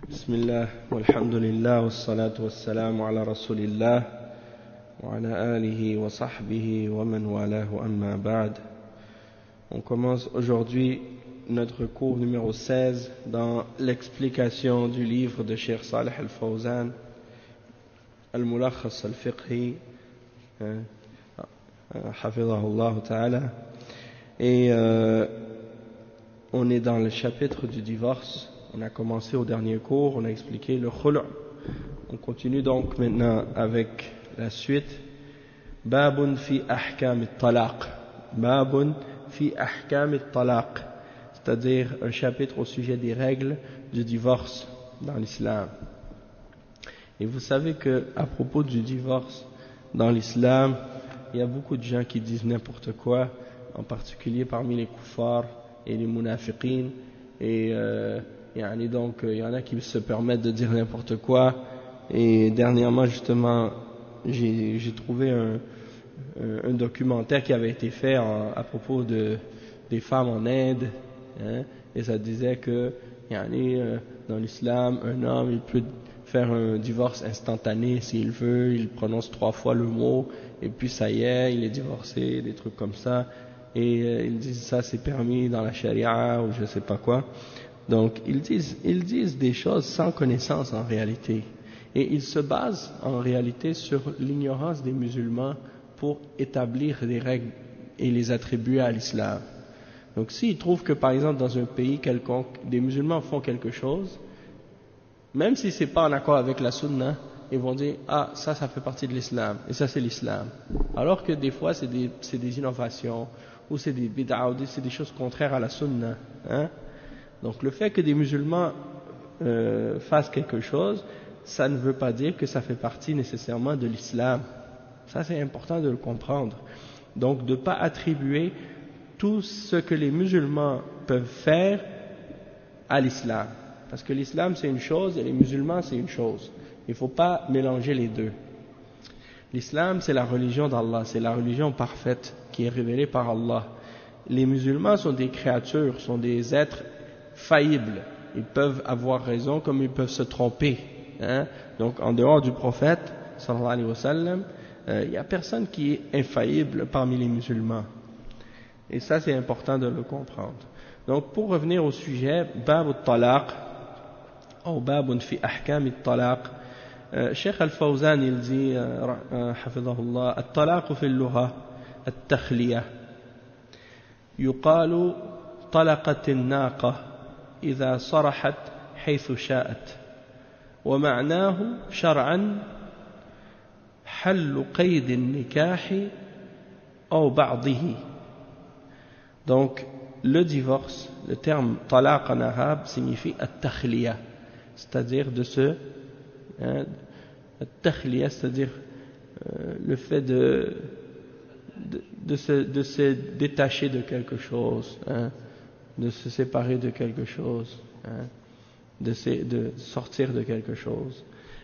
بسم الله والحمد لله والصلاة والسلام على رسول الله وعلى آله وصحبه ومن والاه أما بعد. On commence aujourd'hui notre cours numéro 16 dans l'explication du livre de Cheikh Salih Al-Fawzan Al-Mulakhas Al-Fiqhi Hafidhahullah Ta'ala, et on est dans le chapitre du divorce. On a commencé au dernier cours, on a expliqué le khulu'. On continue donc maintenant avec la suite. Babun fi ahkam al-talaq. Babun fi ahkam al-talaq. C'est-à-dire un chapitre au sujet des règles du divorce dans l'islam. Et vous savez que à propos du divorce dans l'islam, il y a beaucoup de gens qui disent n'importe quoi, en particulier parmi les kuffars et les munafiqin, et donc il y en a qui se permettent de dire n'importe quoi. Et dernièrement justement j'ai trouvé un documentaire qui avait été fait à propos des femmes en Inde, et ça disait que dans l'islam un homme il peut faire un divorce instantané s'il veut, il prononce 3 fois le mot et puis ça y est, il est divorcé, des trucs comme ça, et ils disent ça c'est permis dans la charia ou je sais pas quoi. Donc ils disent des choses sans connaissance en réalité, et ils se basent en réalité sur l'ignorance des musulmans pour établir des règles et les attribuer à l'islam. Donc s'ils trouvent que par exemple dans un pays quelconque des musulmans font quelque chose, même si c'est pas en accord avec la sunna, ils vont dire ah ça fait partie de l'islam et ça c'est l'islam, alors que des fois c'est des innovations ou c'est des bid'a ou c'est des choses contraires à la sunna, Donc le fait que des musulmans fassent quelque chose, ça ne veut pas dire que ça fait partie nécessairement de l'islam. Ça c'est important de le comprendre. Donc de ne pas attribuer tout ce que les musulmans peuvent faire à l'islam. Parce que l'islam c'est une chose et les musulmans c'est une chose. Il ne faut pas mélanger les deux. L'islam c'est la religion d'Allah, c'est la religion parfaite qui est révélée par Allah. Les musulmans sont des créatures, sont des êtres faillibles. Ils peuvent avoir raison comme ils peuvent se tromper. Donc en dehors du prophète sallallahu alayhi wa sallam, il n'y a personne qui est infaillible parmi les musulmans. Et ça c'est important de le comprendre. Donc pour revenir au sujet, bab al-talaq ou babun fi ahkam al-talaq, Cheikh Al-Fawzan il dit hafidhahullah, al-talaq fi al-lugha al-takhliyah yuqalu طلقت الناقة إذا صرحت حيث شاءت ومعناه شرعا حل قيد النكاح أو بعضه. Donc le divorce, le terme talaq en arabe signifie at-takhliya, c'est-à-dire at-takhliya, c'est-à-dire le fait de se détacher de quelque chose, de se séparer de quelque chose, de sortir de quelque chose.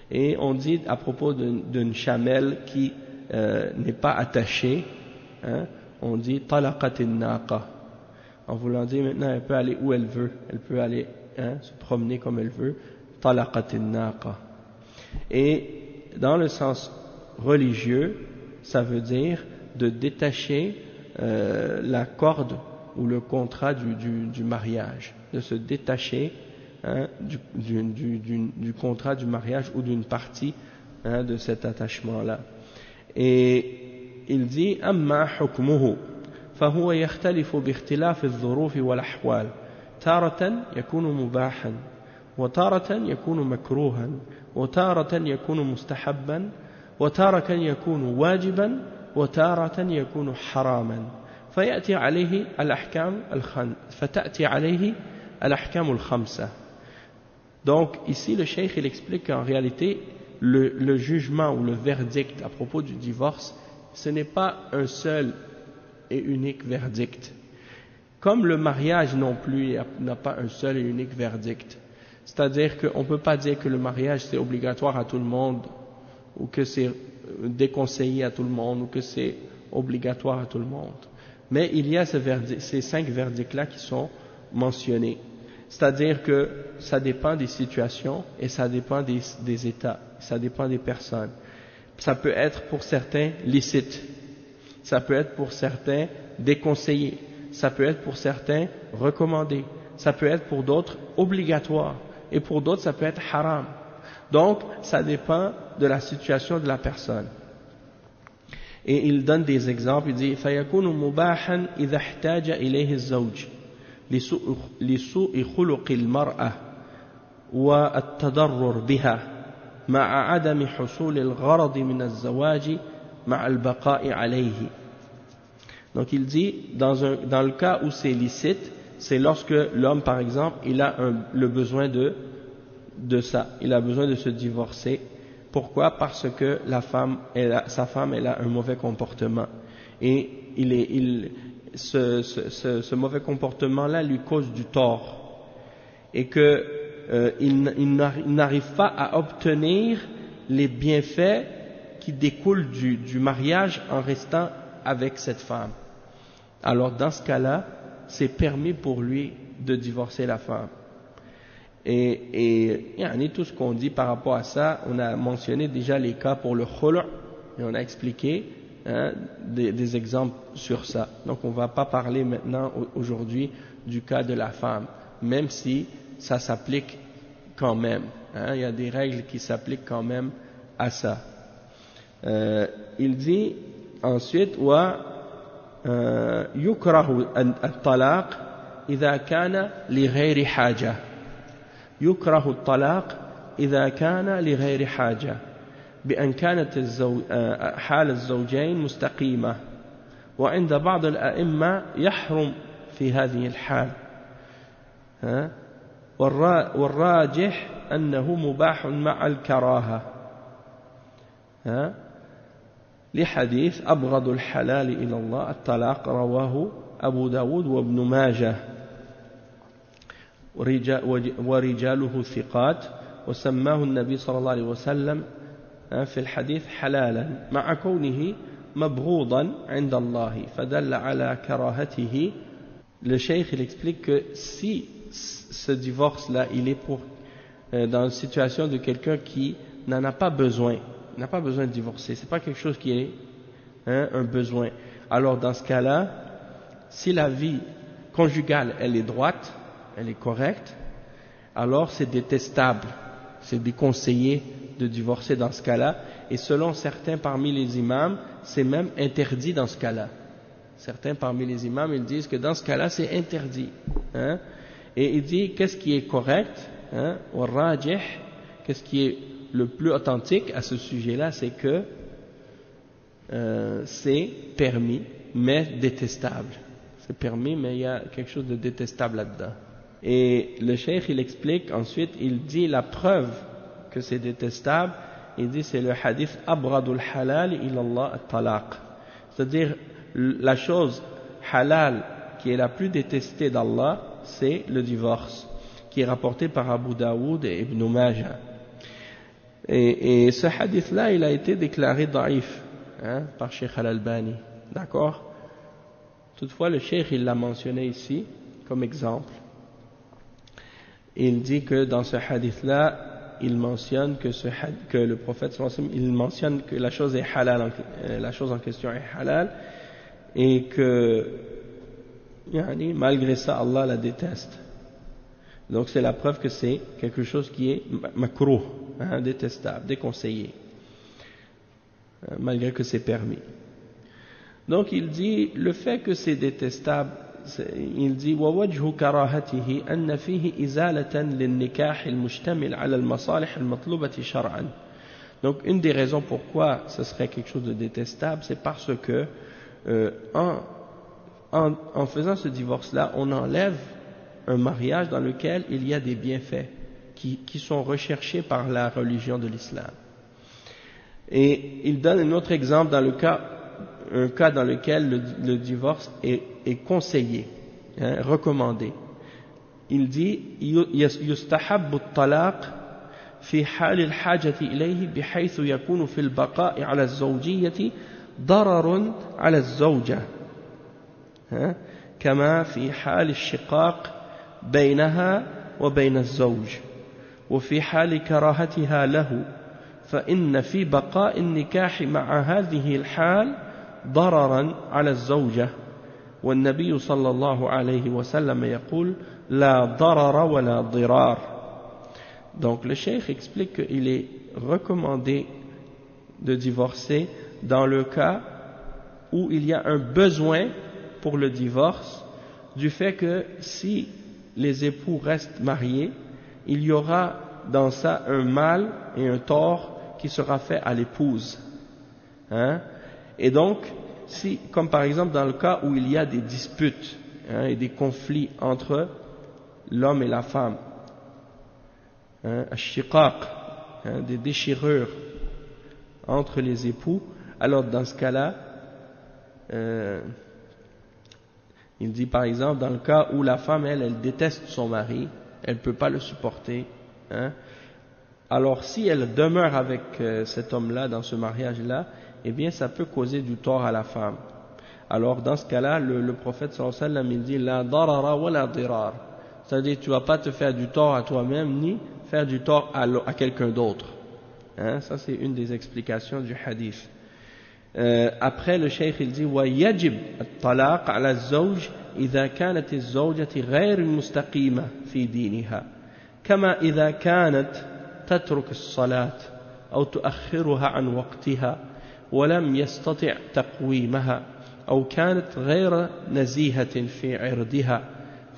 Et on dit à propos d'une chamelle qui n'est pas attachée, on dit talaqat an-naqa, en voulant dire maintenant elle peut aller où elle veut, elle peut aller se promener comme elle veut, talaqat an-naqa. Et dans le sens religieux, ça veut dire de détacher la corde ou le contrat du mariage, de se détacher du contrat du mariage ou d'une partie de cet attachement-là. Et il dit amma hukmuhu فهو يختلف باختلاف الظروف والأحوال تارة يكون مباحا وتارة يكون مكروها وتارة يكون مستحبا وتارة يكون واجبا وتارة يكون حراما فتأتي عليه الأحكام الخمسة. Donc ici le cheikh il explique qu'en réalité le jugement ou le verdict à propos du divorce, ce n'est pas un seul et unique verdict, comme le mariage non plus n'a pas un seul et unique verdict. C'est-à-dire qu'on ne peut pas dire que le mariage c'est obligatoire à tout le monde, ou que c'est déconseillé à tout le monde, ou que c'est obligatoire à tout le monde. Mais il y a ces 5 verdicts-là qui sont mentionnés. C'est-à-dire que ça dépend des situations et ça dépend des états, ça dépend des personnes. Ça peut être pour certains licite, ça peut être pour certains déconseillé, ça peut être pour certains recommandé, ça peut être pour d'autres obligatoire et pour d'autres ça peut être haram. Donc ça dépend de la situation de la personne. Et il donne des exemples, il dit فَيَكُونُ مُبَاحًا إِذَا احْتَاجَ إِلَيْهِ الزَّوْجِ لسوء خلق المرأة والتضرر بها مع عدم حصول الغرض من الزواج مع البقاء عليه. Donc il dit dans le cas où c'est licite, c'est lorsque l'homme par exemple il a le besoin de ça, il a besoin de se divorcer. Pourquoi? Parce que sa femme elle a un mauvais comportement et ce mauvais comportement-là lui cause du tort et que il n'arrive pas à obtenir les bienfaits qui découlent du mariage en restant avec cette femme. Alors dans ce cas-là, c'est permis pour lui de divorcer la femme. Et tout ce qu'on dit par rapport à ça, on a mentionné déjà les cas pour le khul' et on a expliqué des exemples sur ça. Donc on ne va pas parler maintenant aujourd'hui du cas de la femme, même si ça s'applique quand même. Il y a des règles qui s'appliquent quand même à ça. Il dit ensuite yukrahu at-talaq idha kana li ghayri haja. يكره الطلاق إذا كان لغير حاجة بأن كانت حال الزوجين مستقيمة وعند بعض الأئمة يحرم في هذه الحال والراجح أنه مباح مع الكراهة لحديث أبغض الحلال إلى الله الطلاق رواه أبو داود وابن ماجه ورجاله ثقات وسماه النبي صلى الله عليه وسلم في الحديث حلالا مع كونه مبغوضا عند الله فدل على كراهته. Le cheikh il explique que si ce divorce-là il est dans une situation de quelqu'un qui n'en a pas besoin, n'a pas besoin de divorcer, c'est pas quelque chose qui est un besoin, alors dans ce cas-là, si la vie conjugale elle est droite, elle est correcte, alors c'est détestable, c'est déconseillé de divorcer dans ce cas-là, et selon certains parmi les imams, c'est même interdit dans ce cas-là. Certains parmi les imams, ils disent que dans ce cas-là, c'est interdit. Et il dit, qu'est-ce qui est correct, au rajih, qu'est-ce qui est le plus authentique à ce sujet-là, c'est que c'est permis, mais détestable. C'est permis, mais il y a quelque chose de détestable là-dedans. Et le cheikh il explique ensuite, il dit la preuve que c'est détestable, il dit c'est le hadith abghadul halal ilallah at-talaq, c'est-à-dire la chose halal qui est la plus détestée d'Allah, c'est le divorce, qui est rapporté par Abu Daoud et Ibn Majah. Et ce hadith là il a été déclaré da'if par Cheikh Al-Albani, d'accord? Toutefois le cheikh il l'a mentionné ici comme exemple. Il dit que dans ce hadith-là, il mentionne que le prophète il mentionne que la chose est halal, la chose en question est halal, et que malgré ça, Allah la déteste. Donc c'est la preuve que c'est quelque chose qui est makruh, détestable, déconseillé, malgré que c'est permis. Donc il dit le fait que c'est détestable, il dit ووجه كراهته أن فيه إزالة للنكاح المشتمل على المصالح المطلوبة شرعا. Donc une des raisons pourquoi ce serait quelque chose de détestable, c'est parce que en faisant ce divorce-là, on enlève un mariage dans lequel il y a des bienfaits qui sont recherchés par la religion de l'islam. Et il donne un autre exemple dans un cas dans lequel le divorce est conseillé, recommandé. Il dit يستحب الطلاق في حال الحاجة إليه بحيث يكون في البقاء على الزوجية ضرر على الزوجة كما في حال الشقاق بينها وبين الزوج وفي حال كراهتها له فإن في بقاء النكاح مع هذه الحال ضررا على الزوجة والنبي صلى الله عليه وسلم يقول لا ضرر ولا ضرار. Donc le cheikh explique qu'il est recommandé de divorcer dans le cas où il y a un besoin pour le divorce, du fait que si les époux restent mariés, il y aura dans ça un mal et un tort qui sera fait à l'épouse. Et donc, si, comme par exemple dans le cas où il y a des disputes et des conflits entre l'homme et la femme, ash-shiqaq, des déchirures entre les époux, alors dans ce cas-là, il dit par exemple dans le cas où la femme elle déteste son mari, elle ne peut pas le supporter, alors si elle demeure avec cet homme-là dans ce mariage-là, eh bien ça peut causer du tort à la femme. Alors dans ce cas-là, le prophète sallallahu alayhi wa sallam il dit la darara wa la dirar, c'est-à-dire tu vas pas te faire du tort à toi-même ni faire du tort à quelqu'un d'autre. Ça c'est une des explications du hadith. Après le cheikh il dit ويجب الطلاق على الزوج إذا كانت الزوجة غير مستقيمة في دينها كما إذا كانت تترك الصلاة أو تؤخرها عن وقتها ولم يستطع تقويمها أو كانت غير نزيهة في عرضها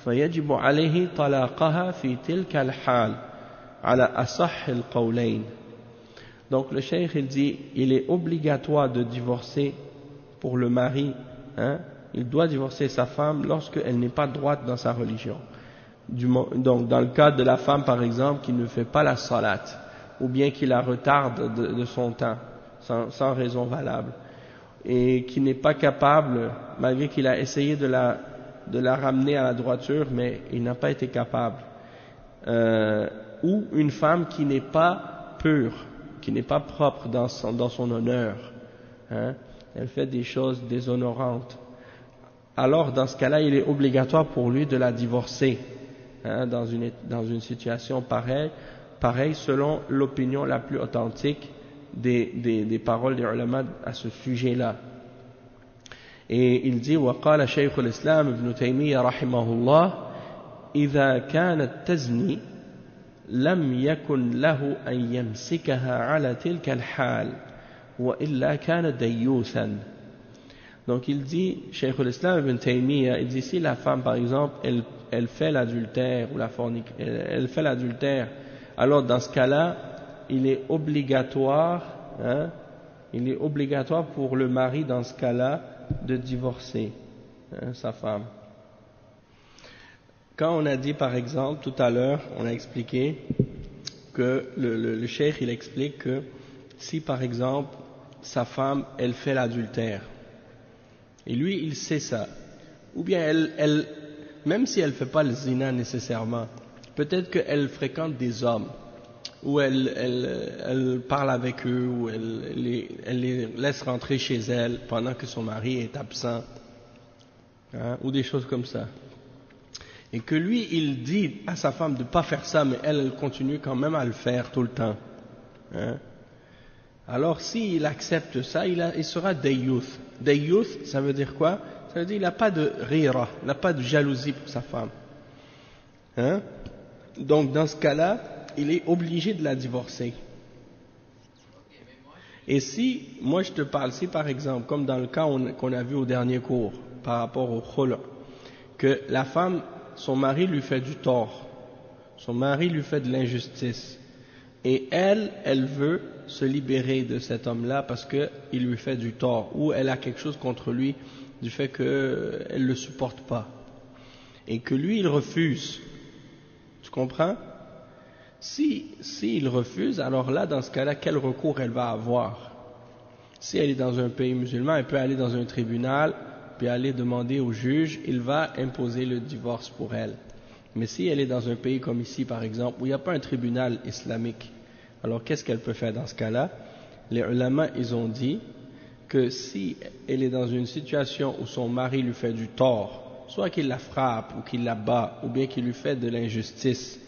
فيجب عليه طلاقها في تلك الحال على أصح القولين. Donc le cheikh il dit il est obligatoire de divorcer pour le mari, il doit divorcer sa femme lorsqu'elle n'est pas droite dans sa religion. Donc dans le cas de la femme par exemple qui ne fait pas la salat ou bien qui la retarde de son temps sans raison valable et qui n'est pas capable, malgré qu'il a essayé de la ramener à la droiture mais il n'a pas été capable, ou une femme qui n'est pas pure, qui n'est pas propre dans son honneur, elle fait des choses déshonorantes, alors dans ce cas-là il est obligatoire pour lui de la divorcer, dans une situation pareille selon l'opinion la plus authentique des paroles des ulama à ce sujet-là. Et il dit وقال شيخ الإسلام ابن تيمية رحمه الله إذا كانت تزني لم يكن له أن يمسكها على تلك الحال وإلا كان ديوثا. Donc il dit, Cheikh al-Islam ibn Taymiyyah, il dit si la femme par exemple elle fait l'adultère ou elle fait l'adultère, alors dans ce cas-là il est obligatoire pour le mari dans ce cas-là de divorcer sa femme. Quand on a dit par exemple tout à l'heure, on a expliqué que le cheikh il explique que si par exemple sa femme elle fait l'adultère et lui il sait ça, ou bien elle même si elle ne fait pas le zina nécessairement, peut-être qu'elle fréquente des hommes ou elle parle avec eux ou elle les laisse rentrer chez elle pendant que son mari est absent, ou des choses comme ça, et que lui il dit à sa femme de ne pas faire ça mais elle continue quand même à le faire tout le temps, alors s'il accepte ça il sera dayyuth. Dayyuth ça veut dire quoi? Ça veut dire il n'a pas de rira, il n'a pas de jalousie pour sa femme, donc dans ce cas-là il est obligé de la divorcer. Et si, moi je te parle, si par exemple, comme dans le cas qu'on a vu au dernier cours, par rapport au khul', que la femme, son mari lui fait du tort, son mari lui fait de l'injustice, et elle veut se libérer de cet homme-là parce qu'il lui fait du tort, ou elle a quelque chose contre lui du fait qu'elle ne le supporte pas, et que lui il refuse, tu comprends? Si il refuse, alors là, dans ce cas-là, quel recours elle va avoir? Si elle est dans un pays musulman, elle peut aller dans un tribunal, puis aller demander au juge, il va imposer le divorce pour elle. Mais si elle est dans un pays comme ici, par exemple, où il n'y a pas un tribunal islamique, alors qu'est-ce qu'elle peut faire dans ce cas-là? Les ulama, ils ont dit que si elle est dans une situation où son mari lui fait du tort, soit qu'il la frappe, ou qu'il la bat, ou bien qu'il lui fait de l'injustice,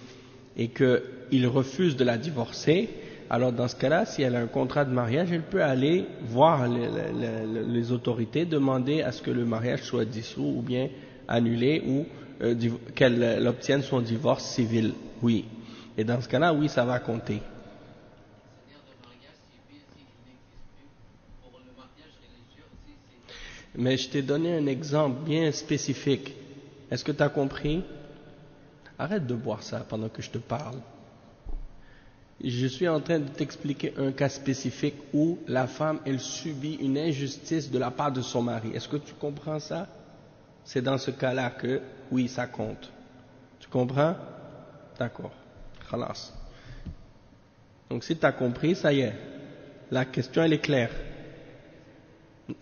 et qu'il refuse de la divorcer, alors dans ce cas-là, si elle a un contrat de mariage, elle peut aller voir les autorités, demander à ce que le mariage soit dissous ou bien annulé ou qu'elle obtienne son divorce civil. Oui. Et dans ce cas-là, oui, ça va compter. Mais je t'ai donné un exemple bien spécifique. Est-ce que tu as compris? Arrête de boire ça pendant que je te parle. Je suis en train de t'expliquer un cas spécifique où la femme, elle subit une injustice de la part de son mari. Est-ce que tu comprends ça? C'est dans ce cas-là que, oui, ça compte. Tu comprends? D'accord. Khalas. Donc si tu as compris, ça y est. La question, elle est claire.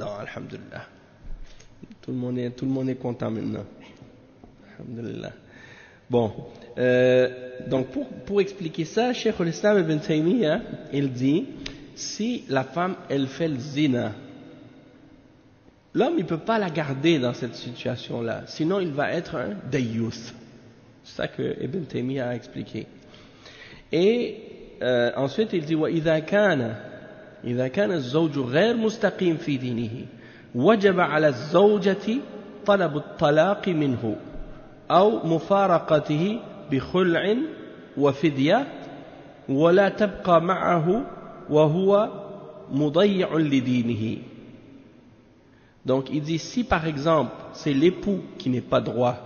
Non, alhamdulillah. Tout le monde est content maintenant. Alhamdulillah. Bon, donc pour expliquer ça, Cheikh al-Islam ibn Taymiyyah, il dit, si la femme, elle fait le zina, l'homme, il ne peut pas la garder dans cette situation-là, sinon il va être un dayyuth. C'est ça que Ibn Taymiyyah a expliqué. Et ensuite, il dit, وَإِذَا كَانَ الزوج غير مستقيم في دينه وجب على الزوجة طلب الطلاق منه أو مفارقته بخلع وفدية ولا تبقى معه وهو مضيع لدينه. Donc il dit, si par exemple c'est l'époux qui n'est pas droit,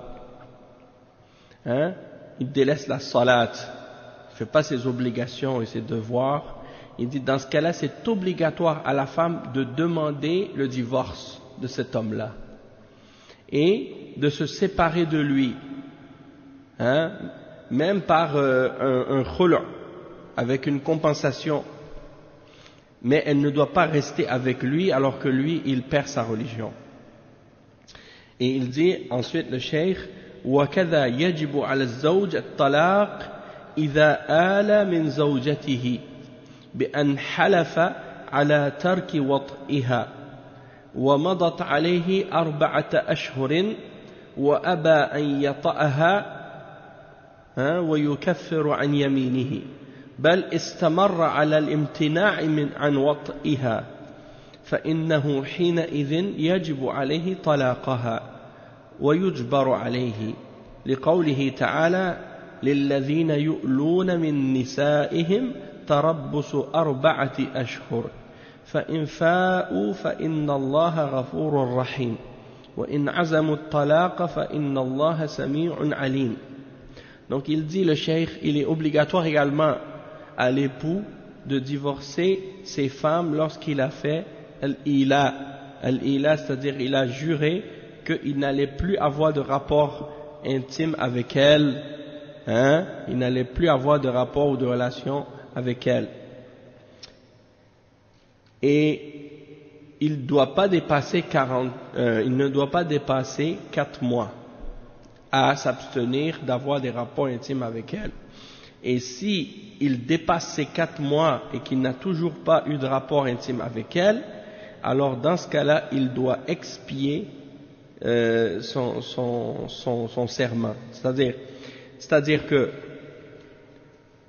il délaisse la salat, il ne fait pas ses obligations et ses devoirs, il dit dans ce cas-là c'est obligatoire à la femme de demander le divorce de cet homme-là et de se séparer de lui, même par un khul', avec une compensation, mais elle ne doit pas rester avec lui alors que lui il perd sa religion. Et il dit ensuite le cheikh, وَكَذَا يَجِبُ عَلَى الزَّوْجِ الطَّلَاقِ إِذَا آلَ مِنْ زَوْجَتِهِ بأن حلف على ترك وطئها ومضت عليه 4 أشهر وأبى أن يطأها ويكفر عن يمينه بل استمر على الامتناع عن وطئها فإنه حينئذ يجب عليه طلاقها ويجبر عليه لقوله تعالى للذين يؤلون من نسائهم تربص 4 أشهر فإن فاءوا فإن الله غفور رحيم وإن عزموا الطلاق فإن الله سميع عليم. Donc il dit, le cheikh, il est obligatoire également à l'époux de divorcer ses femmes lorsqu'il a fait al-ila. Al-ila, c'est-à-dire il a juré qu'il n'allait plus avoir de rapport intime avec elle, il n'allait plus avoir de rapport ou de relation avec elle. Et il ne doit pas dépasser 4 mois à s'abstenir d'avoir des rapports intimes avec elle. Et si il dépasse ces 4 mois et qu'il n'a toujours pas eu de rapport intime avec elle, alors dans ce cas-là, il doit expier son serment. C'est-à-dire que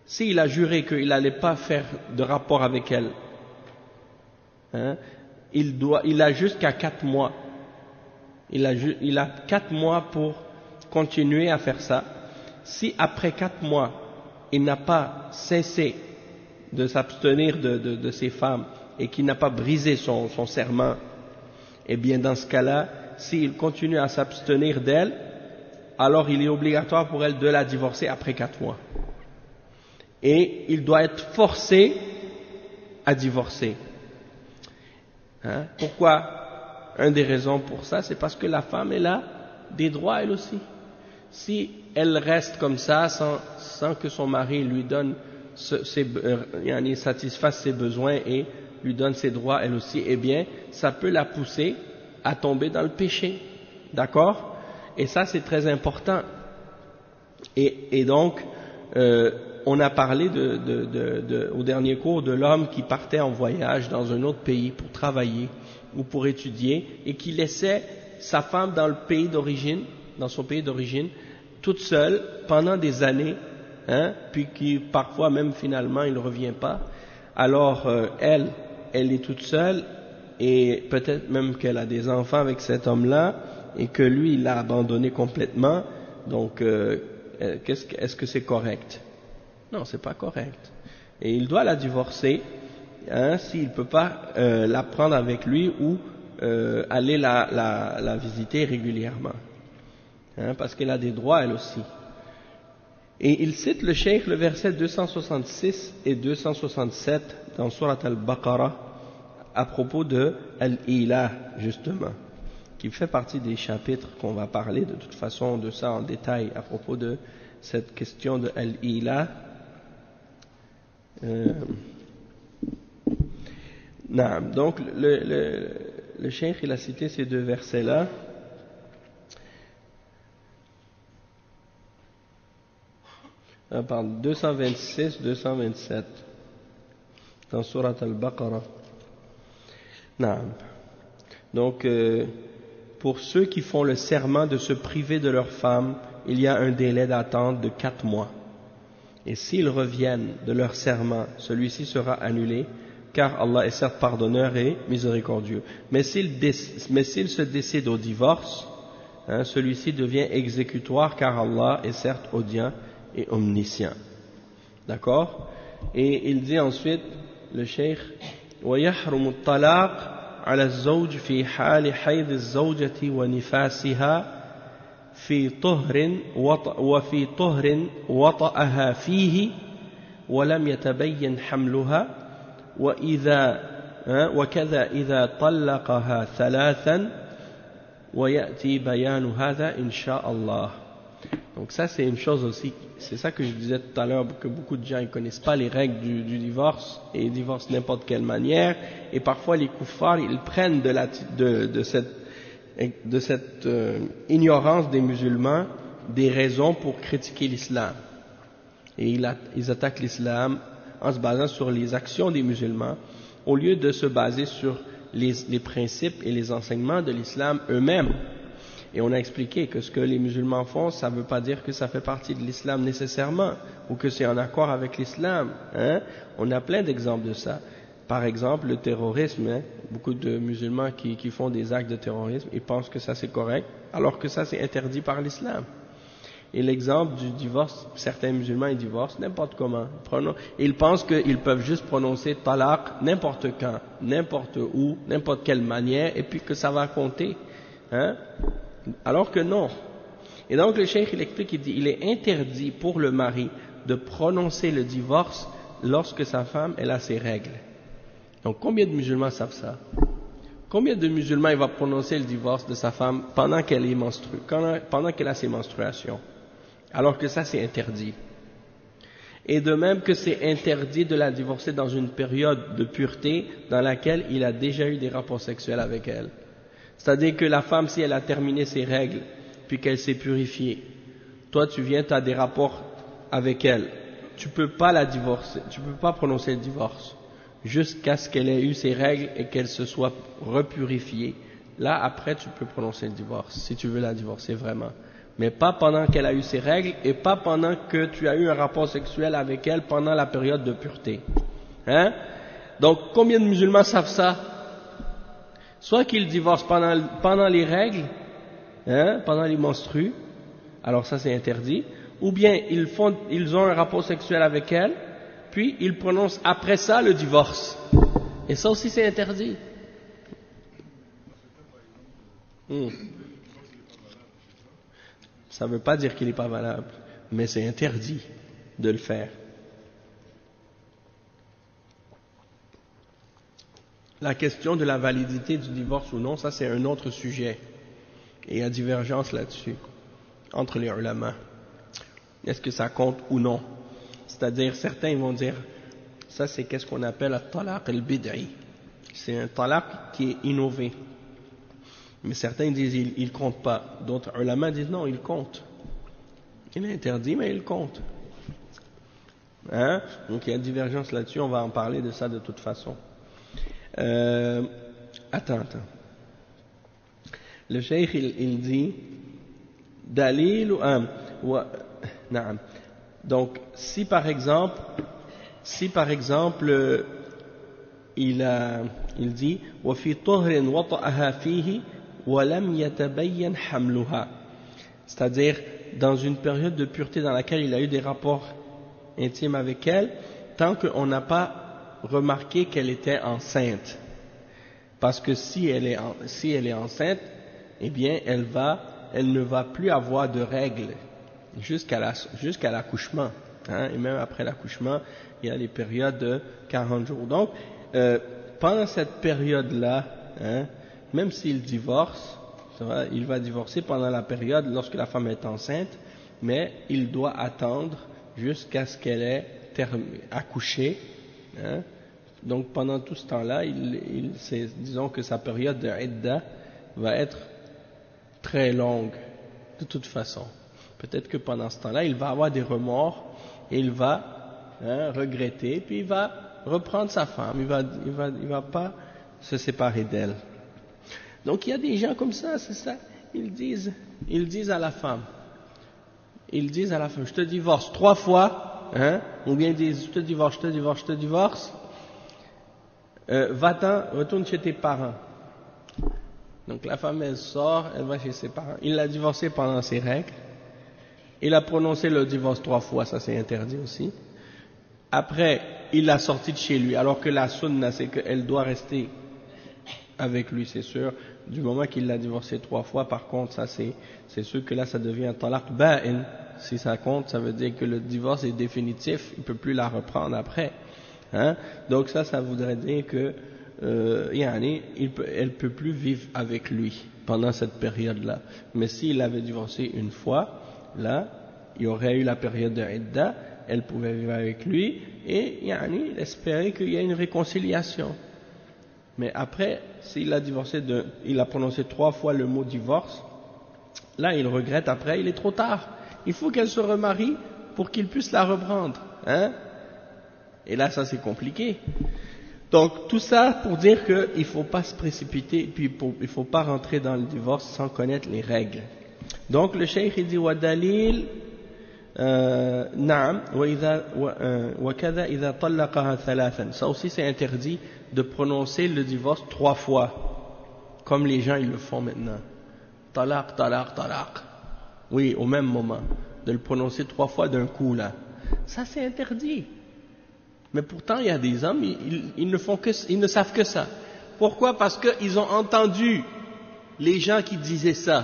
s'il a juré qu'il n'allait pas faire de rapport avec elle, il a jusqu'à 4 mois. Il a 4 mois pour continuer à faire ça. Si après 4 mois, il n'a pas cessé de s'abstenir de ses femmes et qu'il n'a pas brisé son serment, eh bien dans ce cas-là, s'il continue à s'abstenir d'elle, alors il est obligatoire pour elle de la divorcer après 4 mois. Et il doit être forcé à divorcer. Pourquoi? Une des raisons pour ça, c'est parce que la femme, elle a des droits elle aussi. Si elle reste comme ça, sans que son mari lui donne satisfasse ses besoins et lui donne ses droits elle aussi, eh bien, ça peut la pousser à tomber dans le péché. D'accord? Et ça, c'est très important. Et donc, on a parlé au dernier cours de l'homme qui partait en voyage dans un autre pays pour travailler ou pour étudier et qui laissait sa femme dans son pays d'origine, toute seule pendant des années, hein, puis qui parfois même finalement il ne revient pas, alors elle est toute seule, et peut-être même qu'elle a des enfants avec cet homme-là, et que lui il l'a abandonné complètement, donc est-ce que c'est correct? Non, c'est pas correct. Et il doit la divorcer, hein, s'il ne peut pas la prendre avec lui ou aller la visiter régulièrement, hein, parce qu'elle a des droits elle aussi. Et il cite le cheikh le verset 266 et 267 dans Surat al-Baqarah à propos de Al-Ilah, justement, qui fait partie des chapitres qu'on va parler de toute façon de ça en détail à propos de cette question de Al-Ilah. Donc le cheikh il a cité ces deux versets-là. Pardon, 226, 227 dans Surat al-Baqarah. Donc pour ceux qui font le serment de se priver de leur femme, il y a un délai d'attente de 4 mois. Et s'ils reviennent de leur serment, celui-ci sera annulé, car Allah est certes pardonneur et miséricordieux. Mais s'ils se décident au divorce, hein, celui-ci devient exécutoire, car Allah est certes audient et omniscient. D'accord? Et il dit ensuite, le cheikh, وَيَحْرُمُ الطَّلَاقُ عَلَى الزَّوْجِ فِي حَالِ حَيْضِ الزَّوْجَةِ وَنِفَاسِهَا في طهر وطأها فيه ولم يتبين حملها وكذا إذا طلقها ثلاثا ويأتي بيان هذا إن شاء الله. Donc ça c'est une chose aussi, c'est ça que je disais tout à l'heure, que beaucoup de gens ne connaissent pas les règles du divorce, et ils divorcent n'importe quelle manière, et parfois les kuffars ils prennent de cette ignorance des musulmans des raisons pour critiquer l'islam. Et ils attaquent l'islam en se basant sur les actions des musulmans, au lieu de se baser sur les principes et les enseignements de l'islam eux-mêmes. Et on a expliqué que ce que les musulmans font, ça ne veut pas dire que ça fait partie de l'islam nécessairement, ou que c'est en accord avec l'islam, hein. On a plein d'exemples de ça. Par exemple, le terrorisme, hein, beaucoup de musulmans qui font des actes de terrorisme, ils pensent que ça c'est correct, alors que ça c'est interdit par l'islam. Et l'exemple du divorce, certains musulmans ils divorcent n'importe comment. Ils pensent qu'ils peuvent juste prononcer talaq n'importe quand, n'importe où, n'importe quelle manière, et puis que ça va compter, hein, alors que non. Et donc le cheikh il explique, il dit, il est interdit pour le mari de prononcer le divorce lorsque sa femme elle a ses règles. Donc combien de musulmans savent ça? Combien de musulmans il va prononcer le divorce de sa femme pendant qu'elle est menstruée, pendant qu'elle a ses menstruations, alors que ça c'est interdit? Et de même que c'est interdit de la divorcer dans une période de pureté dans laquelle il a déjà eu des rapports sexuels avec elle. C'est-à-dire que la femme, si elle a terminé ses règles, puis qu'elle s'est purifiée, toi tu viens, tu as des rapports avec elle, tu peux pas la divorcer, tu peux pas prononcer le divorce jusqu'à ce qu'elle ait eu ses règles et qu'elle se soit repurifiée. Là, après, tu peux prononcer le divorce, si tu veux la divorcer vraiment. Mais pas pendant qu'elle a eu ses règles et pas pendant que tu as eu un rapport sexuel avec elle pendant la période de pureté. Hein? Donc, combien de musulmans savent ça? Soit qu'ils divorcent pendant les règles, hein, pendant les menstrues, alors ça c'est interdit, ou bien ils ont un rapport sexuel avec elle, puis ils prononcent après ça le divorce. Et ça aussi c'est interdit. Ça ne veut pas dire qu'il n'est pas valable, mais c'est interdit de le faire. La question de la validité du divorce ou non, ça c'est un autre sujet. Et il y a divergence là-dessus, entre les ulama. Est-ce que ça compte ou non? C'est-à-dire, certains vont dire, ça c'est qu'est-ce qu'on appelle le talaq al-bid'i. C'est un talaq qui est innové. Mais certains disent, il ne compte pas. D'autres ulama disent, non, il compte. Il est interdit, mais il compte. Hein? Donc il y a divergence là-dessus, on va en parler de ça de toute façon. Attends. Le cheikh il dit دليل نعم Donc, si par exemple, il dit وفي طهر وطأها فيه ولم يتبين حملها, c'est-à-dire dans une période de pureté dans laquelle il a eu des rapports intimes avec elle, tant qu'on n'a pas remarqué qu'elle était enceinte. Parce que si elle est enceinte, eh bien elle ne va plus avoir de règles jusqu'à l'accouchement, hein, et même après l'accouchement, il y a les périodes de 40 jours. Donc, pendant cette période-là, hein, même s'il divorce, il va divorcer pendant la période lorsque la femme est enceinte, mais il doit attendre jusqu'à ce qu'elle ait accouché, hein. Donc pendant tout ce temps-là, disons que sa période de idda va être très longue, de toute façon. Peut-être que pendant ce temps-là, il va avoir des remords, et il va regretter, puis il va reprendre sa femme, il va pas se séparer d'elle. Donc il y a des gens comme ça, c'est ça, ils disent à la femme, je te divorce 3 fois, hein, ou bien ils disent, je te divorce, va-t'en, retourne chez tes parents. Donc la femme, elle sort, elle va chez ses parents. Il l'a divorcée pendant ses règles. Il a prononcé le divorce 3 fois, ça c'est interdit aussi. Après, il l'a sortie de chez lui, alors que la sunna, c'est qu'elle doit rester avec lui, c'est sûr. Du moment qu'il l'a divorcée 3 fois, par contre, ça c'est sûr que là ça devient un talaq ba'in. Si ça compte, ça veut dire que le divorce est définitif, il ne peut plus la reprendre après. Hein? Donc ça voudrait dire que elle peut plus vivre avec lui pendant cette période-là. Mais s'il avait divorcé une fois, là, il y aurait eu la période de idda, elle pouvait vivre avec lui et il espérait qu'il y ait une réconciliation. Mais après, s'il a divorcé il a prononcé 3 fois le mot divorce, là il regrette après, il est trop tard. Il faut qu'elle se remarie pour qu'il puisse la reprendre, hein? Et là, ça c'est compliqué. Donc, tout ça pour dire qu'il ne faut pas se précipiter, puis il ne faut pas rentrer dans le divorce sans connaître les règles. Donc, le cheikh il dit وَدَلِيل نعم وَكَذَا إِذَا طَلَّقَهَا ثَلَاثًا. Ça aussi c'est interdit de prononcer le divorce 3 fois, comme les gens ils le font maintenant. Talaq, talaq, talaq. Oui, au même moment. De le prononcer 3 fois d'un coup là. Ça c'est interdit. Mais pourtant, il y a des hommes, ils ne savent que ça. Pourquoi? Parce qu'ils ont entendu les gens qui disaient ça.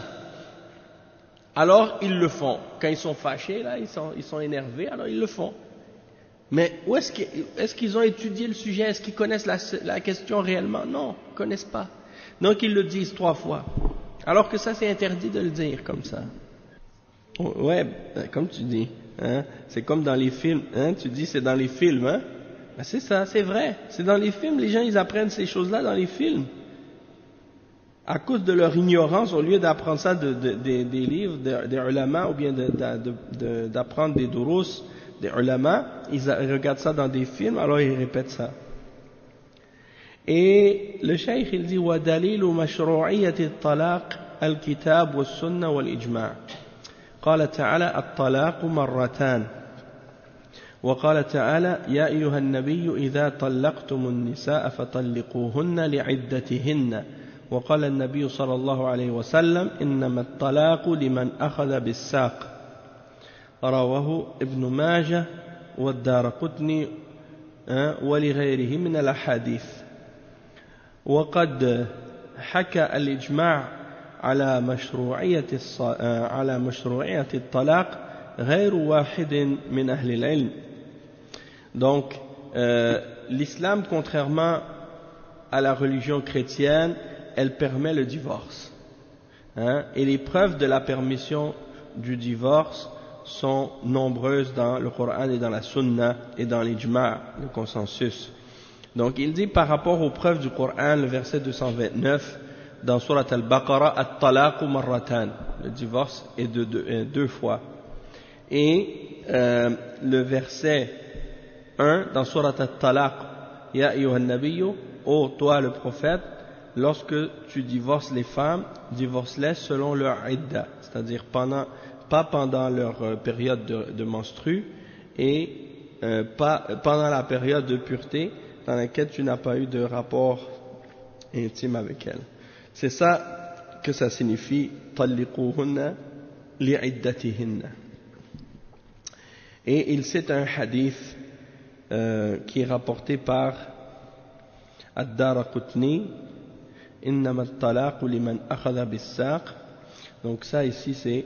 Alors, ils le font. Quand ils sont fâchés, là, ils sont énervés, alors ils le font. Mais est-ce qu'ils ont étudié le sujet? Est-ce qu'ils connaissent la question réellement? Non, ils ne connaissent pas. Donc, ils le disent 3 fois. Alors que ça, c'est interdit de le dire comme ça. Ouais, comme tu dis. Hein, c'est comme dans les films. Hein, tu dis c'est dans les films, hein? Ben c'est ça, c'est vrai. C'est dans les films, les gens ils apprennent ces choses-là dans les films. À cause de leur ignorance, au lieu d'apprendre ça des livres, des ulama, ou bien d'apprendre des durus, des ulama, ils regardent ça dans des films, alors ils répètent ça. Et le cheikh il dit وَدَلِيلُ مَشْرُوعِيَّةِ الطَّلَاقِ الْكِتَابُ وَالسُّنَّةُ وَالْإِجْمَاعِ قال تعالى الطلاق مرتان وقال تعالى يا أيها النبي إذا طلقتم النساء فطلقوهن لعدتهن وقال النبي صلى الله عليه وسلم إنما الطلاق لمن أخذ بالساق رواه ابن ماجه والدارقطني ولغيره من الأحاديث وقد حكى الإجماع على مشروعية الطلاق غير واحد من أهل العلم. Donc, l'islam, contrairement à la religion chrétienne, elle permet le divorce. Hein? Et les preuves de la permission du divorce sont nombreuses dans le Coran et dans la Sunna et dans l'Ijma', le consensus. Donc, il dit par rapport aux preuves du Coran, le verset 229, dans Surat al-Baqarah, at-talaqu marratan, le divorce est de 2 fois. Et le verset 1 dans Surat al-Talaq, Ya ayyuhan nabiyyu, ô toi le prophète, lorsque tu divorces les femmes, divorce-les selon leur idda, c'est-à-dire pas pendant leur période de menstru, et pendant la période de pureté dans laquelle tu n'as pas eu de rapport intime avec elle. C'est ça que ça signifie طلقوهن لعدتهن. Et il cite un hadith qui est rapporté par Ad-Daraqutni, إنما الطلاق لمن أخذ بالساق. Donc ça ici c'est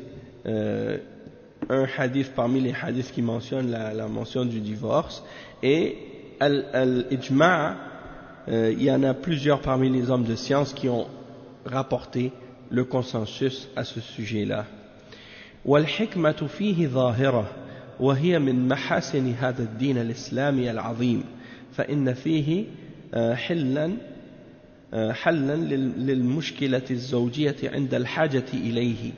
un hadith parmi les hadiths qui mentionnent la mention du divorce. Et al-ijma', il y en a plusieurs parmi les hommes de science qui ont rapporté le consensus à ce sujet-là. والحكمة فيه ظاهرة وهي من محاسن هذا الدين الإسلامي العظيم فإن فيه حلا للمشكلة الزوجية عند الحاجة إليه.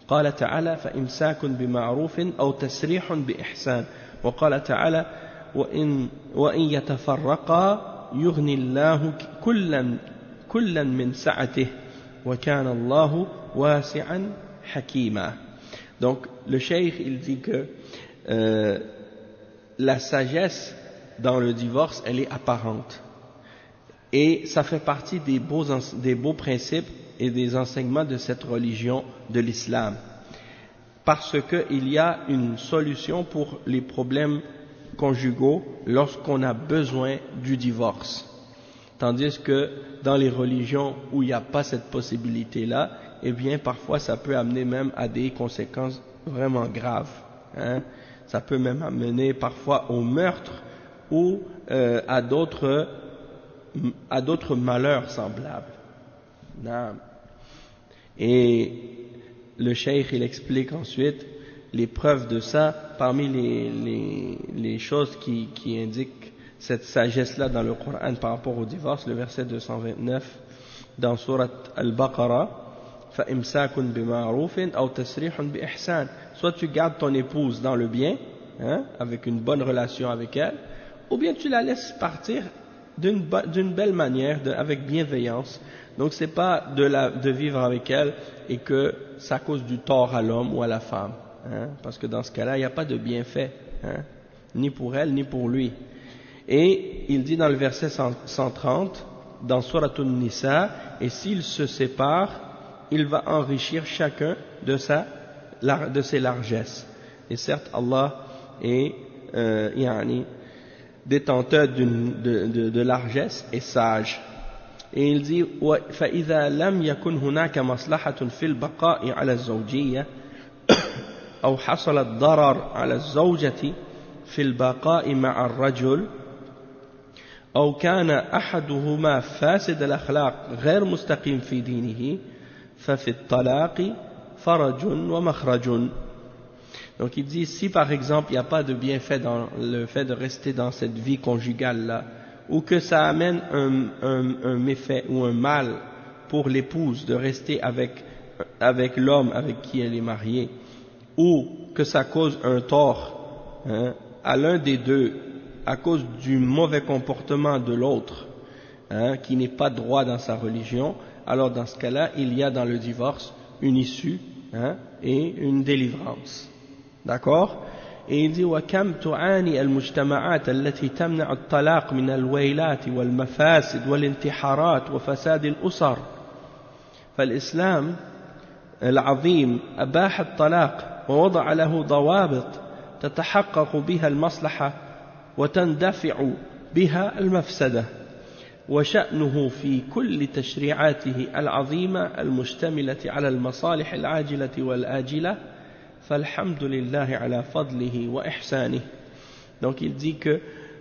قال تعالى فإمساك بمعروف أو تسريح بإحسان. وقال تعالى وإن يتفرقا يغني الله كلا من سعته وكان الله واسعا حكيما. Donc le cheikh il dit que la sagesse dans le divorce elle est apparente et ça fait partie des beaux principes et des enseignements de cette religion de l'islam, parce qu'il y a une solution pour les problèmes conjugaux lorsqu'on a besoin du divorce, tandis que dans les religions où il n'y a pas cette possibilité-là, eh bien parfois ça peut amener même à des conséquences vraiment graves, hein? Ça peut même amener parfois au meurtre ou à d'autres malheurs semblables. Et le cheikh il explique ensuite les preuves de ça parmi les choses qui indiquent cette sagesse-là dans le Coran par rapport au divorce. Le verset 229 dans Surat Al-Baqarah, فَإِمْسَاكٌ بِمَعْرُوفٍ أَوْ تَسْرِيحٌ بِإِحْسَانٍ. Soit tu gardes ton épouse dans le bien, hein, avec une bonne relation avec elle, ou bien tu la laisses partir d'une belle manière, avec bienveillance. Donc c'est pas de vivre avec elle et que ça cause du tort à l'homme ou à la femme, hein, parce que dans ce cas-là il n'y a pas de bienfait, hein, ni pour elle ni pour lui. Et il dit dans le verset 130 dans Surat An-Nisa, et s'ils se séparent, il va enrichir chacun de ses largesses. Et certes Allah est détenteur de largesse et sage. Et il dit فإذا لم يكن هناك مصلحة في البقاء على الزوجية أو حصل الضرر على الزوجة في البقاء مع الرجل أو كان أحدهما فاسد الأخلاق غير مستقيم في دينه ففي الطلاق فرج ومخرج. Donc il dit, si par exemple il n'y a pas de bienfait dans le fait de rester dans cette vie conjugale-là, ou que ça amène un méfait ou un mal pour l'épouse de rester avec l'homme avec qui elle est mariée, ou que ça cause un tort, hein, à l'un des deux à cause du mauvais comportement de l'autre, hein, qui n'est pas droit dans sa religion, alors dans ce cas-là il y a dans le divorce une issue, hein, et une délivrance. D'accord? Et il dit وكم تعاني المجتمعات التي تمنع الطلاق من الويلات والمفاسد والانتحارات وفساد الأسر. فالإسلام العظيم أباح الطلاق ووضع له ضوابط تتحقق بها المصلحة وتندفع بها المفسدة، وشأنه في كل تشريعاته العظيمة المشتملة على المصالح العاجلة والآجلة فالحمد لله على فضله وإحسانه. Donc il dit que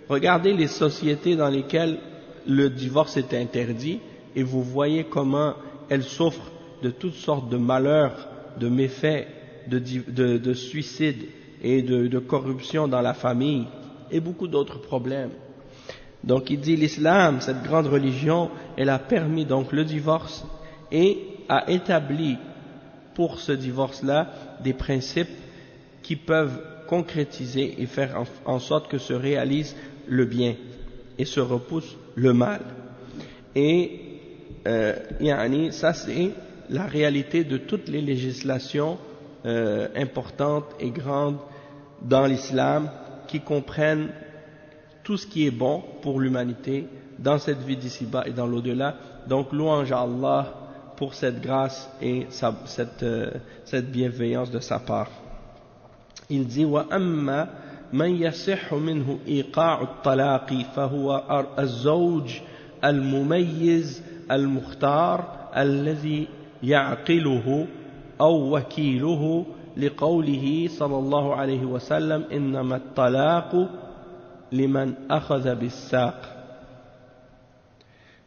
regardez les sociétés dans lesquelles le divorce est interdit et vous voyez comment elles souffrent de toutes sortes de malheurs, de méfaits, de suicides et de corruption dans la famille et beaucoup d'autres problèmes. Donc il dit l'islam, cette grande religion, elle a permis donc le divorce et a établi pour ce divorce-là des principes qui peuvent concrétiser et faire en sorte que se réalise le bien et se repousse le mal. Et ça c'est la réalité de toutes les législations importantes et grandes dans l'islam qui comprennent tout ce qui est bon pour l'humanité dans cette vie d'ici-bas et dans l'au-delà. Donc louange à Allah pour cette grâce et cette bienveillance de sa part. Il dit وَأَمَّا مَنْ يَصِحُّ مِنْهُ إِيقَاعُ الطَّلَاقِ فَهُوَ الزَّوْجُ المميز المختار الذي يعقله أو وكيله لقوله صلى الله عليه وسلم إنما الطلاق لمن أخذ بالساق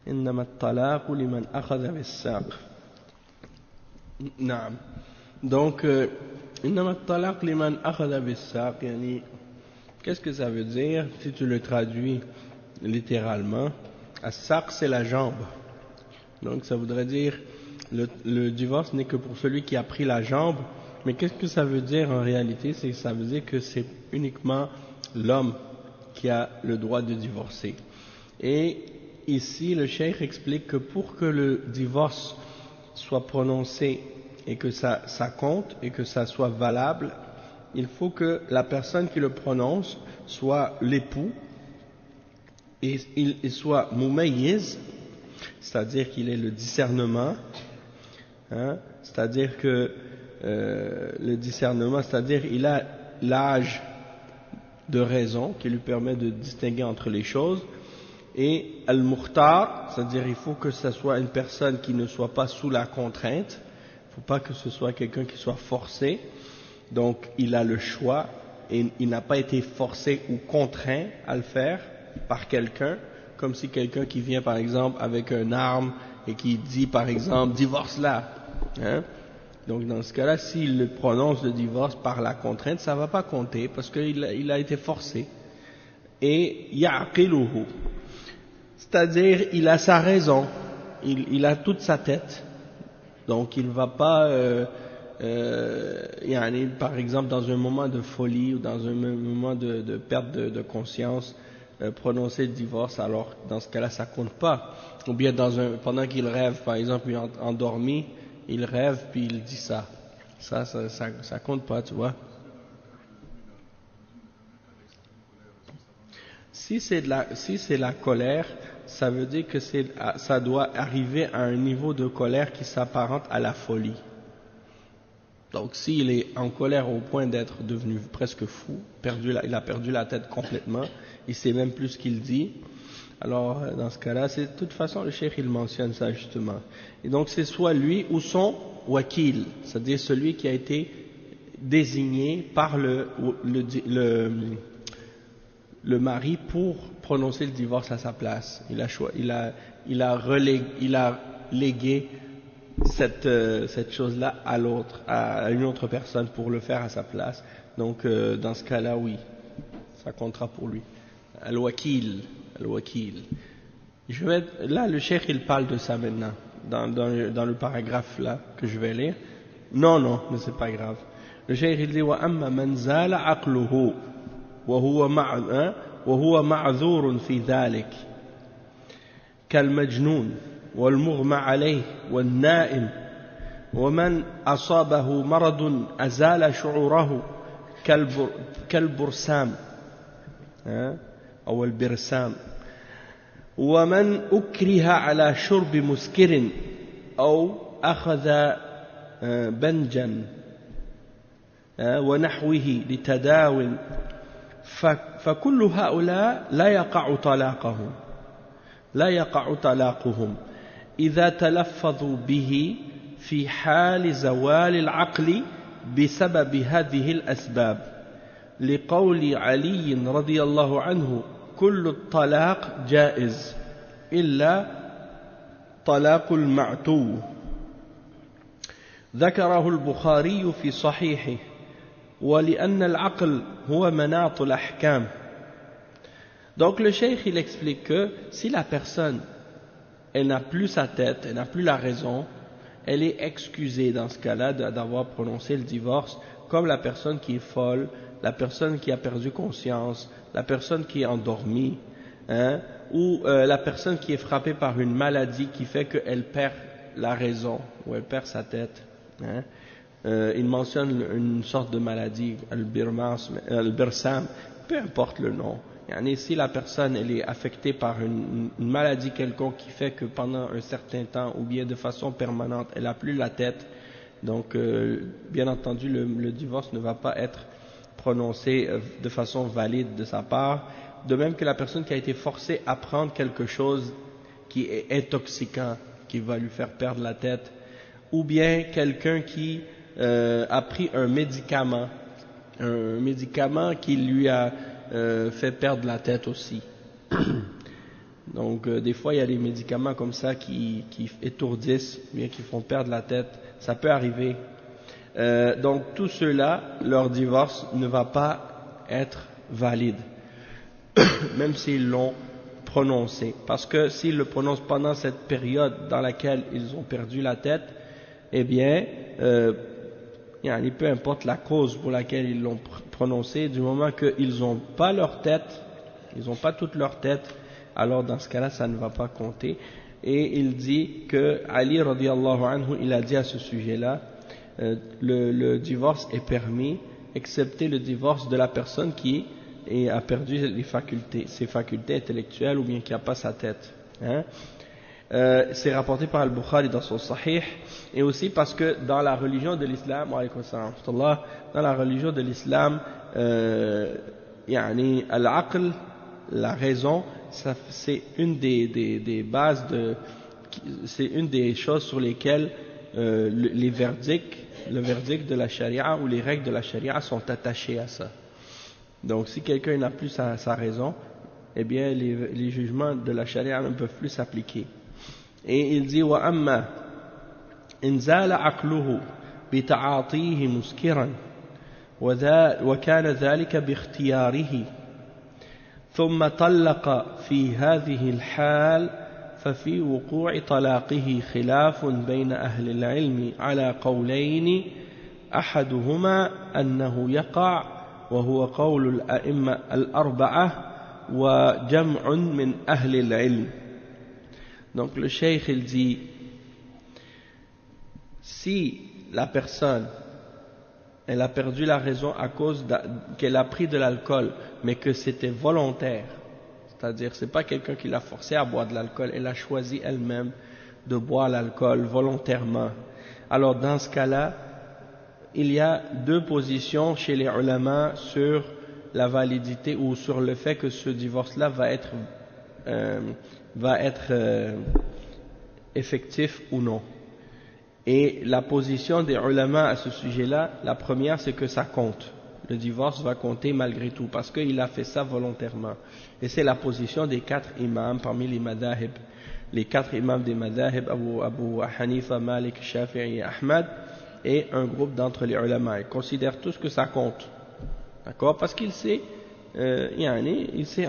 إنما الطلاق لمن أخذ بالساق. نعم. Donc إنما الطلاق لمن أخذ بالساق, يعني qu'est-ce que ça veut dire si tu le traduis littéralement? As-saq, c'est la jambe. Donc ça voudrait dire le divorce n'est que pour celui qui a pris la jambe. Mais qu'est-ce que ça veut dire en réalité? C'est que ça veut dire que c'est uniquement l'homme qui a le droit de divorcer. Et ici, le cheikh explique que pour que le divorce soit prononcé et que ça compte et que ça soit valable, il faut que la personne qui le prononce soit l'époux et il soit mumayyiz, c'est-à-dire qu'il ait le discernement, hein, c'est-à-dire que le discernement, c'est-à-dire il a l'âge de raison qui lui permet de distinguer entre les choses, et al-mukhtar, c'est-à-dire il faut que ce soit une personne qui ne soit pas sous la contrainte, il ne faut pas que ce soit quelqu'un qui soit forcé, donc il a le choix et il n'a pas été forcé ou contraint à le faire par quelqu'un, comme si quelqu'un qui vient par exemple avec une arme et qui dit par exemple divorce-la, hein? Donc dans ce cas-là, s'il le prononce le divorce par la contrainte, ça ne va pas compter parce qu'il a été forcé. Et ya'qiluhu, c'est-à-dire il a sa raison, il a toute sa tête, donc il ne va pas par exemple dans un moment de folie ou dans un moment de perte de conscience prononcer le divorce, alors dans ce cas-là ça compte pas. Ou bien pendant qu'il rêve, par exemple, il est endormi, il rêve puis il dit ça compte pas, tu vois. Si c'est la colère, ça veut dire que ça doit arriver à un niveau de colère qui s'apparente à la folie. Donc s'il est en colère au point d'être devenu presque fou, il a perdu la tête complètement, il sait même plus ce qu'il dit, alors dans ce cas-là, de toute façon le cheikh il mentionne ça justement. Et donc c'est soit lui ou son wakil, c'est-à-dire celui qui a été désigné par le mari pour prononcer le divorce à sa place. Il a légué cette chose-là à une autre personne pour le faire à sa place. Donc dans ce cas-là, oui, ça comptera pour lui. Al-Wakil. Là, le cheikh il parle de ça maintenant, dans le paragraphe là que je vais lire. Non, mais c'est pas grave. Le cheikh il dit وَأَمَّا مَنْ زَالَ عَقْلُهُ وهو معذور في ذلك كالمجنون والمغمى عليه والنائم ومن أصابه مرض أزال شعوره كالبرسام أو البرسام ومن أكره على شرب مسكر أو أخذ بنجا ونحوه لتداو فكل هؤلاء لا يقع طلاقهم إذا تلفظوا به في حال زوال العقل بسبب هذه الأسباب لقول علي رضي الله عنه كل الطلاق جائز إلا طلاق المعتو ذكره البخاري في صحيحه ولأن العقل هو مناط الأحكام. Donc le cheikh il explique que si la personne elle n'a plus sa tête, elle n'a plus la raison, elle est excusée dans ce cas-là d'avoir prononcé le divorce, comme la personne qui est folle, la personne qui a perdu conscience, la personne qui est endormie, ou la personne qui est frappée par une maladie qui fait qu'elle perd la raison ou elle perd sa tête. Il mentionne une sorte de maladie, al-birsam, peu importe le nom. Si la personne elle est affectée par une maladie quelconque qui fait que pendant un certain temps ou bien de façon permanente elle n'a plus la tête, donc bien entendu le divorce ne va pas être prononcé de façon valide de sa part, de même que la personne qui a été forcée à prendre quelque chose qui est intoxiquant, qui va lui faire perdre la tête, ou bien quelqu'un qui a pris un médicament qui lui a fait perdre la tête aussi. Donc des fois il y a des médicaments comme ça qui étourdissent, bien qui font perdre la tête, ça peut arriver. Donc tous ceux-là, leur divorce ne va pas être valide, même s'ils l'ont prononcé, parce que s'ils le prononcent pendant cette période dans laquelle ils ont perdu la tête, eh bien peu importe la cause pour laquelle ils l'ont prononcé, du moment qu'ils n'ont pas leur tête, ils n'ont pas toute leur tête, alors dans ce cas-là, ça ne va pas compter. Et il dit que Ali radiallahu anhu, il a dit à ce sujet-là, le divorce est permis, excepté le divorce de la personne qui a perdu ses facultés intellectuelles ou bien qui n'a pas sa tête. C'est rapporté par Al-Bukhari dans son Sahih, et aussi parce que dans la religion de l'islam, dans la religion de l'islam, al-aql, la raison, c'est une des bases c'est une des choses sur lesquelles le verdict de la charia ou les règles de la charia sont attachées à ça. Donc si quelqu'un n'a plus sa raison, eh bien les jugements de la charia ne peuvent plus s'appliquer. Et il dit وَأَمَّا إِنْ زَالَ عَقْلُهُ بِتَعَاطِيهِ مُسْكِرًا وكان ذلك باختياره ثم طلق في هذه الحال ففي وقوع طلاقه خلاف بين أهل العلم على قولين أحدهما أنه يقع وهو قول الأئمة الأربعة وجمع من أهل العلم. Donc le cheikh il dit, si la personne elle a perdu la raison à cause qu'elle a pris de l'alcool, mais que c'était volontaire, c'est-à-dire c'est pas quelqu'un qui l'a forcé à boire de l'alcool, elle a choisi elle-même de boire l'alcool volontairement, alors dans ce cas-là il y a deux positions chez les ulama sur la validité ou sur le fait que ce divorce-là va être effectif ou non. Et la position des ulama à ce sujet-là, la première c'est que ça compte. Le divorce va compter malgré tout parce qu'il a fait ça volontairement. Et c'est la position des 4 imams parmi les madahib. Les 4 imams des madahib, Abu Hanifa, Malik, Shafi'i et Ahmad, et un groupe d'entre les ulama. Ils considèrent tous que ça compte. D'accord? Parce qu'il s'est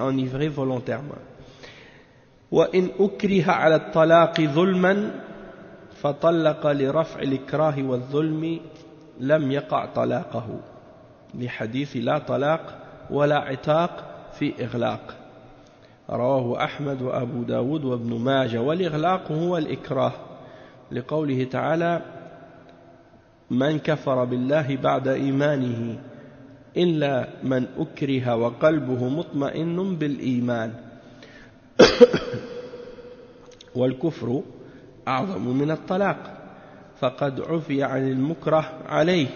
enivré volontairement. وإن أكره على الطلاق ظلما فطلق لرفع الإكراه والظلم لم يقع طلاقه لحديث لا طلاق ولا عتاق في إغلاق رواه أحمد وأبو داود وابن ماجه. والإغلاق هو الإكراه لقوله تعالى من كفر بالله بعد إيمانه إلا من أكره وقلبه مطمئن بالإيمان والكفر أعظم من الطلاق فقد عفي عن المكره عليه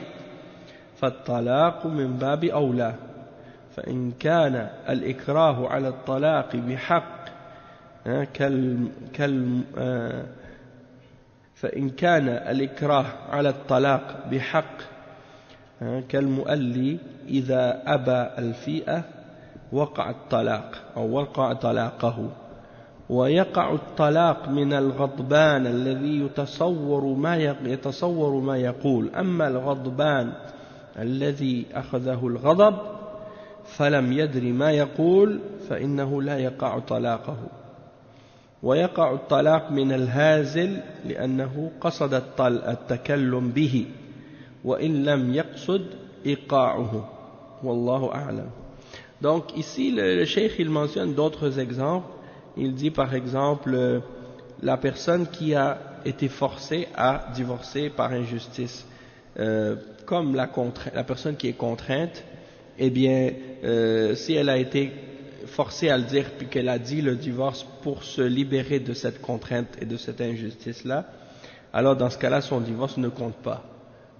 فالطلاق من باب أولى فإن كان الإكراه على الطلاق بحق فإن كان الإكراه على الطلاق بحق كالمؤلي إذا أبى الفيئة وقع الطلاق أو وقع طلاقه. ويقع الطلاق من الغضبان الذي يتصور ما يقول. أما الغضبان الذي أخذه الغضب فلم يدري ما يقول فإنه لا يقع طلاقه. ويقع الطلاق من الهازل لأنه قصد التكلم به وإن لم يقصد إيقاعه والله أعلم. Donc ici le cheikh il mentionne d'autres exemples. Il dit par exemple la personne qui a été forcée à divorcer par injustice, comme la personne qui est contrainte eh bien, si elle a été forcée à le dire, puis qu'elle a dit le divorce pour se libérer de cette contrainte et de cette injustice-là, alors dans ce cas-là, son divorce ne compte pas,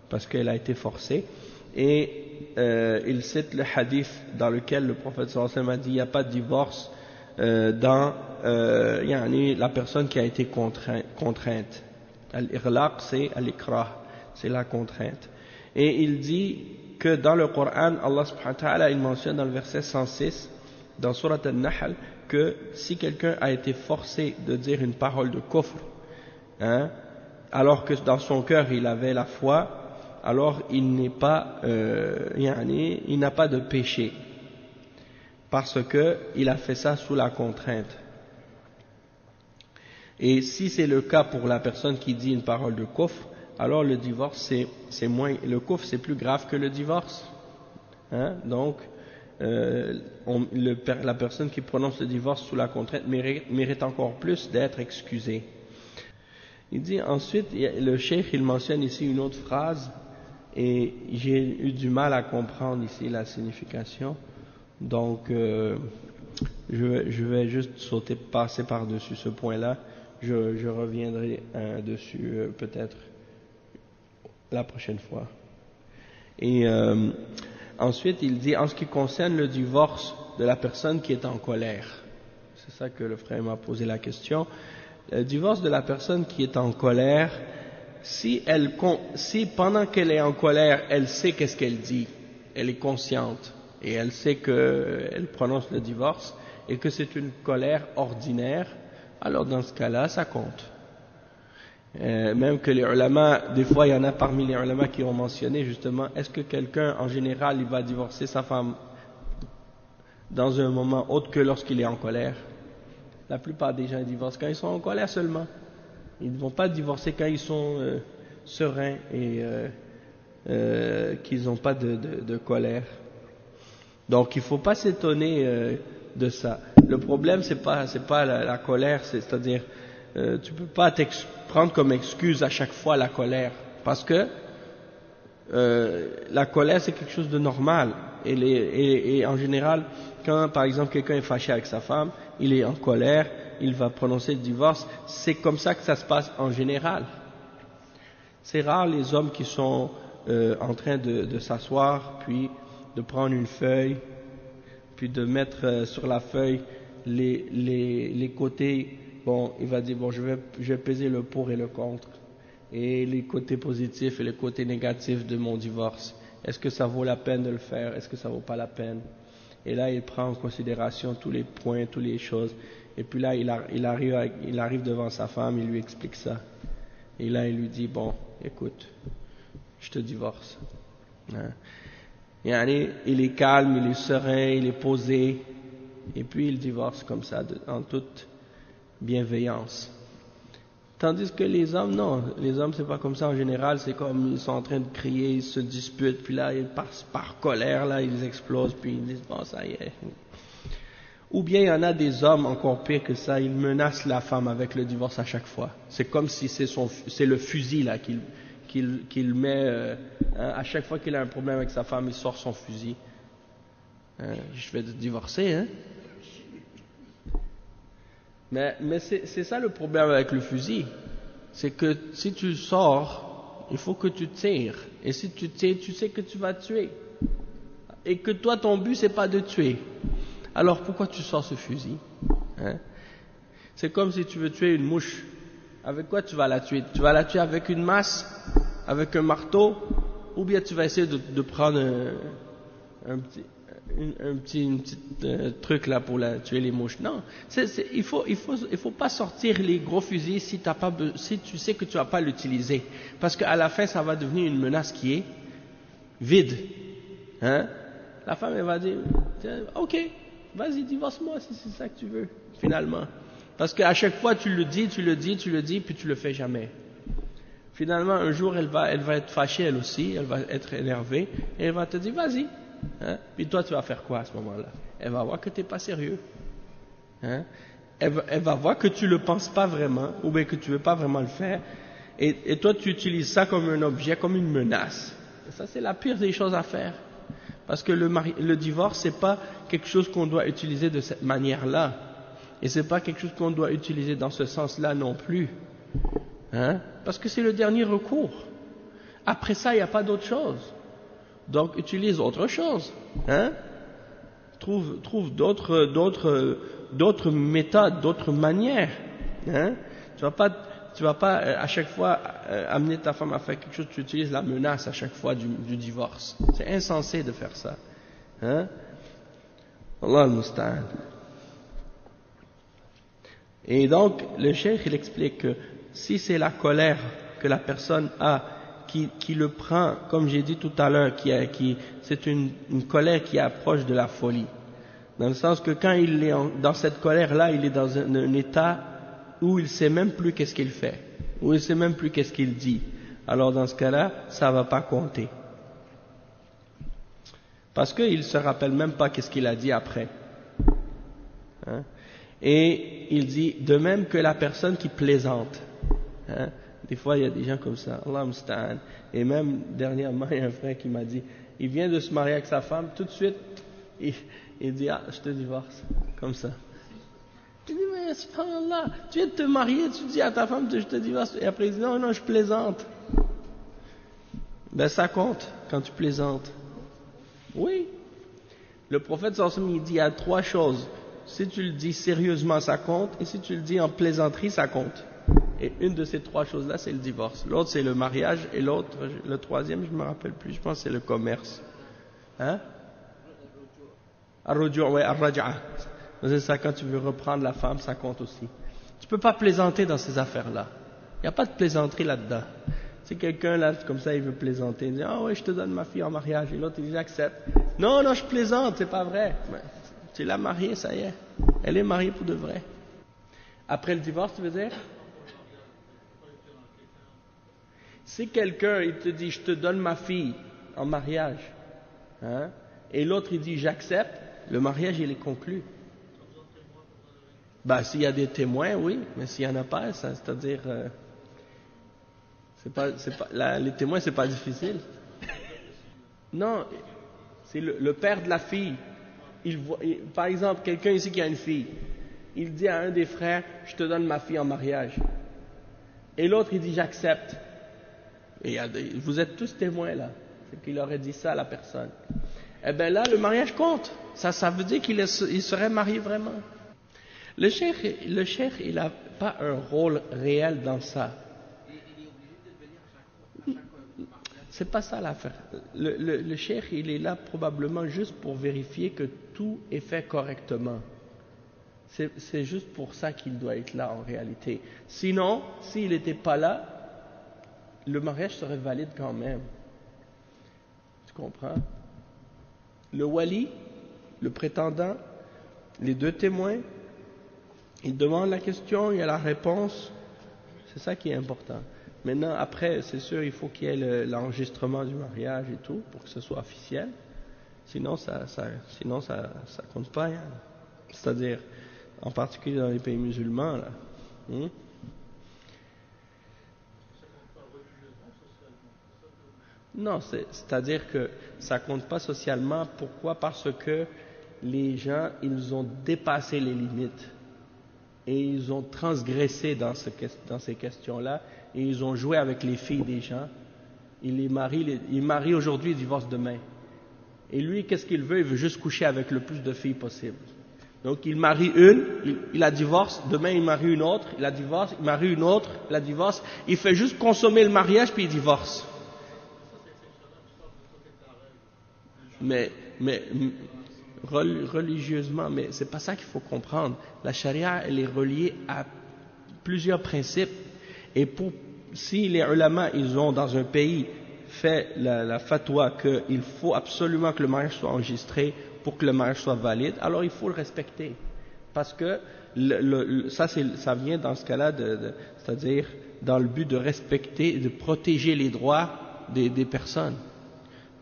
parce qu'elle a été forcée. Et il cite le hadith dans lequel le prophète sallallahu alayhi wa sallam a dit il n'y a pas de divorce dans la personne qui a été contrainte. Al-Irlaq, c'est al-Ikrah, c'est la contrainte. Et il dit que dans le Coran, Allah subhanahu wa ta'ala, il mentionne dans le verset 106, dans Surat Al-Nahl, que si quelqu'un a été forcé de dire une parole de kufr, alors que dans son cœur il avait la foi, alors il n'est pas, il n'a pas de péché, parce que il a fait ça sous la contrainte. Et si c'est le cas pour la personne qui dit une parole de kufr, alors le divorce c'est moins, le kufr c'est plus grave que le divorce. Donc la personne qui prononce le divorce sous la contrainte mérite encore plus d'être excusée. Il dit ensuite, le cheikh il mentionne ici une autre phrase et j'ai eu du mal à comprendre ici la signification, donc je vais juste passer par-dessus ce point-là, je reviendrai dessus peut-être la prochaine fois. Et ensuite il dit en ce qui concerne le divorce de la personne qui est en colère, c'est ça que le frère m'a posé la question. Le divorce de la personne qui est en colère, si pendant qu'elle est en colère, elle sait qu'est-ce qu'elle dit, elle est consciente et elle sait qu'elle prononce le divorce et que c'est une colère ordinaire, alors dans ce cas-là, ça compte. Même que les ulama, des fois il y en a parmi les ulama qui ont mentionné justement, est-ce que quelqu'un en général il va divorcer sa femme dans un moment autre que lorsqu'il est en colère? La plupart des gens divorcent quand ils sont en colère seulement. Ils ne vont pas divorcer quand ils sont sereins et qu'ils n'ont pas de colère. Donc il ne faut pas s'étonner de ça. Le problème c'est pas la colère, c'est-à-dire tu peux pas prendre comme excuse à chaque fois la colère, parce que la colère c'est quelque chose de normal et en général quand par exemple quelqu'un est fâché avec sa femme, il est en colère, il va prononcer le divorce, c'est comme ça que ça se passe en général. C'est rare les hommes qui sont en train de s'asseoir, puis de prendre une feuille, puis de mettre sur la feuille les côtés, bon, il va dire, bon, je vais peser le pour et le contre, et les côtés positifs et les côtés négatifs de mon divorce. Est-ce que ça vaut la peine de le faire? Est-ce que ça vaut pas la peine? Et là, il prend en considération tous les points, toutes les choses. Et puis là, il arrive devant sa femme, il lui explique ça. Et là, il lui dit, bon, écoute, je te divorce. Il est calme, il est serein, il est posé. Et puis, il divorce comme ça, en toute bienveillance. Tandis que les hommes, non. Les hommes, c'est pas comme ça en général. C'est comme ils sont en train de crier, ils se disputent, puis là, par colère, là, ils explosent, puis ils disent, bon, ça y est. Ou bien il y en a des hommes encore pire que ça, ils menacent la femme avec le divorce à chaque fois. C'est comme si c'est le fusil là qu'il met à chaque fois qu'il a un problème avec sa femme, il sort son fusil. Je vais te divorcer, hein. Mais c'est ça le problème avec le fusil, c'est que si tu sors, il faut que tu tires, et si tu tires, tu sais que tu vas tuer, et que toi ton but c'est pas de tuer. Alors pourquoi tu sors ce fusil, C'est comme si tu veux tuer une mouche. Avec quoi tu vas la tuer? Tu vas la tuer avec une masse, avec un marteau, ou bien tu vas essayer de prendre un petit truc là pour tuer les mouches. Non, il faut pas sortir les gros fusils si tu sais que tu vas pas l'utiliser, parce qu'à la fin ça va devenir une menace qui est vide. La femme elle va dire, ok, vas-y, divorce-moi si c'est ça que tu veux, finalement. Parce qu'à chaque fois tu le dis, puis tu le fais jamais. Finalement, un jour, elle va être fâchée elle aussi, elle va être énervée, et elle va te dire, vas-y. Puis toi, tu vas faire quoi à ce moment-là? Elle va voir que tu n'es pas sérieux. Elle va voir que tu ne le penses pas vraiment, ou bien que tu ne veux pas vraiment le faire, et toi, tu utilises ça comme un objet, comme une menace. Et ça, c'est la pire des choses à faire. Parce que le divorce, c'est pas quelque chose qu'on doit utiliser de cette manière-là. Et c'est pas quelque chose qu'on doit utiliser dans ce sens-là non plus. Hein? Parce que c'est le dernier recours. Après ça, il n'y a pas d'autre chose. Donc, utilise autre chose. Hein? Trouve d'autres méthodes, d'autres manières. Hein? Tu vas pas à chaque fois amener ta femme à faire quelque chose, tu utilises la menace à chaque fois du divorce. C'est insensé de faire ça. Hein? Allah al-Musta'an. Et donc, le cheikh, il explique que si c'est la colère que la personne a, qui le prend, comme j'ai dit tout à l'heure, c'est une colère qui approche de la folie. Dans le sens que quand il est dans cette colère-là, il est dans un état où il ne sait même plus qu'est-ce qu'il fait, où il ne sait même plus qu'est-ce qu'il dit. Alors dans ce cas-là, ça ne va pas compter. Parce qu'il ne se rappelle même pas qu'est-ce qu'il a dit après. Hein? Et il dit, de même que la personne qui plaisante. Hein? Des fois, il y a des gens comme ça. Allah musta'an. Et même, dernièrement, il y a un frère qui m'a dit, il vient de se marier avec sa femme, tout de suite, il dit, je te divorce. Comme ça. Je dis, mais subhanallah, tu viens de te marier, tu dis à ta femme, je te divorce. Et après, il dit, non, je plaisante. Ben, ça compte quand tu plaisantes. Oui. Le prophète sallallahu alayhi wa sallam, il dit, il y a 3 choses. Si tu le dis sérieusement, ça compte. Et si tu le dis en plaisanterie, ça compte. Et une de ces 3 choses-là, c'est le divorce. L'autre, c'est le mariage. Et l'autre, le troisième, je ne me rappelle plus, je pense que c'est le commerce. Hein? Ar-ruju', ouais, ar-raj'a. C'est ça, quand tu veux reprendre la femme, ça compte aussi. Tu ne peux pas plaisanter dans ces affaires-là. Il n'y a pas de plaisanterie là-dedans. C'est quelqu'un là, comme ça, il veut plaisanter. Il dit, ouais, je te donne ma fille en mariage. Et l'autre, il dit, j'accepte. Non, je plaisante, c'est pas vrai. Mais, tu l'as mariée, ça y est. Elle est mariée pour de vrai. Après le divorce, tu veux dire? Si quelqu'un, il te dit, je te donne ma fille en mariage, hein, et l'autre, il dit, j'accepte, le mariage, il est conclu. Ben, s'il y a des témoins, oui, mais s'il n'y en a pas, c'est-à-dire, les témoins, c'est pas difficile. Non, c'est le père de la fille. Par exemple, quelqu'un ici qui a une fille, il dit à un des frères, je te donne ma fille en mariage. Et l'autre, il dit, j'accepte. Et vous êtes tous témoins là. C'est qu'il aurait dit ça à la personne. Eh bien là, le mariage compte. Ça veut dire qu'il serait marié vraiment. Le cheikh, il n'a pas un rôle réel dans ça. C'est pas ça l'affaire. Le cheikh, il est là probablement juste pour vérifier que tout est fait correctement. C'est juste pour ça qu'il doit être là en réalité. Sinon, s'il n'était pas là, le mariage serait valide quand même. Tu comprends? Le wali, le prétendant, les 2 témoins, ils demandent la question, il y a la réponse. C'est ça qui est important. Maintenant, après, c'est sûr, il faut qu'il y ait l'enregistrement du mariage et tout, pour que ce soit officiel. Sinon, ça compte pas. Hein. C'est-à-dire, en particulier dans les pays musulmans, là. Non, c'est-à-dire que ça compte pas socialement. Pourquoi? Parce que les gens, ils ont dépassé les limites. Et ils ont transgressé dans ces questions-là. Et ils ont joué avec les filles des gens. Il marie aujourd'hui, il divorce demain. Et lui, qu'est-ce qu'il veut? Il veut juste coucher avec le plus de filles possible. Donc il marie une, il la divorce, demain il marie une autre, il la divorce, il marie une autre, il la divorce. Il fait juste consommer le mariage puis il divorce. Mais religieusement, mais c'est pas ça qu'il faut comprendre. La charia, elle est reliée à plusieurs principes. Et si les ulama, ils ont dans un pays fait la fatwa qu'il faut absolument que le mariage soit enregistré pour que le mariage soit valide, alors il faut le respecter. Parce que ça vient dans ce cas-là, c'est-à-dire dans le but de respecter, de protéger les droits des personnes.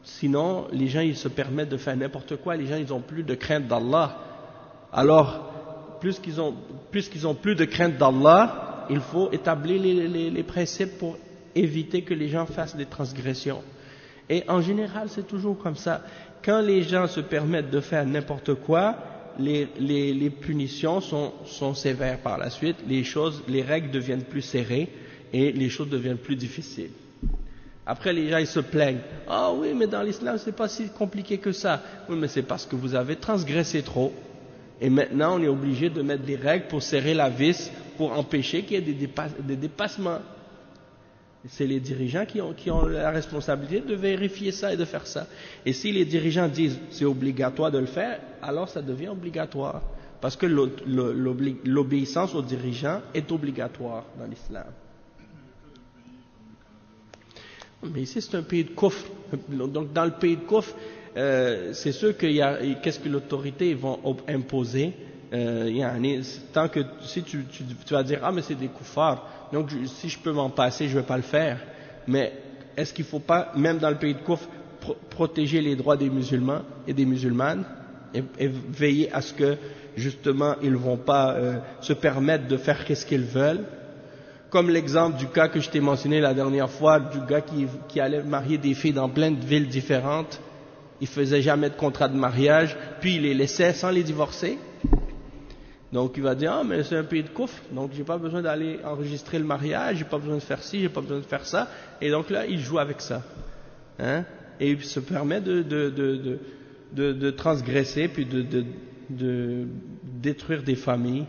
Sinon, les gens, ils se permettent de faire n'importe quoi. Les gens, ils n'ont plus de crainte d'Allah. Alors, puisqu'ils ont plus de crainte d'Allah, il faut établir les principes pour éviter que les gens fassent des transgressions. Et en général, c'est toujours comme ça. quand les gens se permettent de faire n'importe quoi, les punitions sont sévères par la suite, les règles deviennent plus serrées et les choses deviennent plus difficiles. Après, les gens ils se plaignent. Ah oui, mais dans l'islam, c'est pas si compliqué que ça. Oui, mais c'est parce que vous avez transgressé trop. Et maintenant, on est obligé de mettre des règles pour serrer la vis, pour empêcher qu'il y ait des dépassements. C'est les dirigeants qui ont la responsabilité de vérifier ça et de faire ça. Et si les dirigeants disent c'est obligatoire de le faire, alors ça devient obligatoire. Parce que l'obéissance aux dirigeants est obligatoire dans l'islam. Mais ici c'est un pays de kufr. Donc dans le pays de kufr, c'est sûr qu'il y a qu'est-ce que l'autorité vont imposer. Tant que si tu vas dire ah mais c'est des kuffars, donc si je peux m'en passer je vais pas le faire. Mais est-ce qu'il faut pas même dans le pays de kufr protéger les droits des musulmans et des musulmanes et veiller à ce que justement ils vont pas se permettre de faire qu'est-ce qu'ils veulent? Comme l'exemple du cas que je t'ai mentionné la dernière fois, du gars qui allait marier des filles dans plein de villes différentes. Il faisait jamais de contrat de mariage, puis il les laissait sans les divorcer. Donc il va dire, ah mais c'est un pays de kufr, donc j'ai pas besoin d'aller enregistrer le mariage, j'ai pas besoin de faire ci, j'ai pas besoin de faire ça. Et donc là, il joue avec ça. Hein? Et il se permet de transgresser, puis de détruire des familles.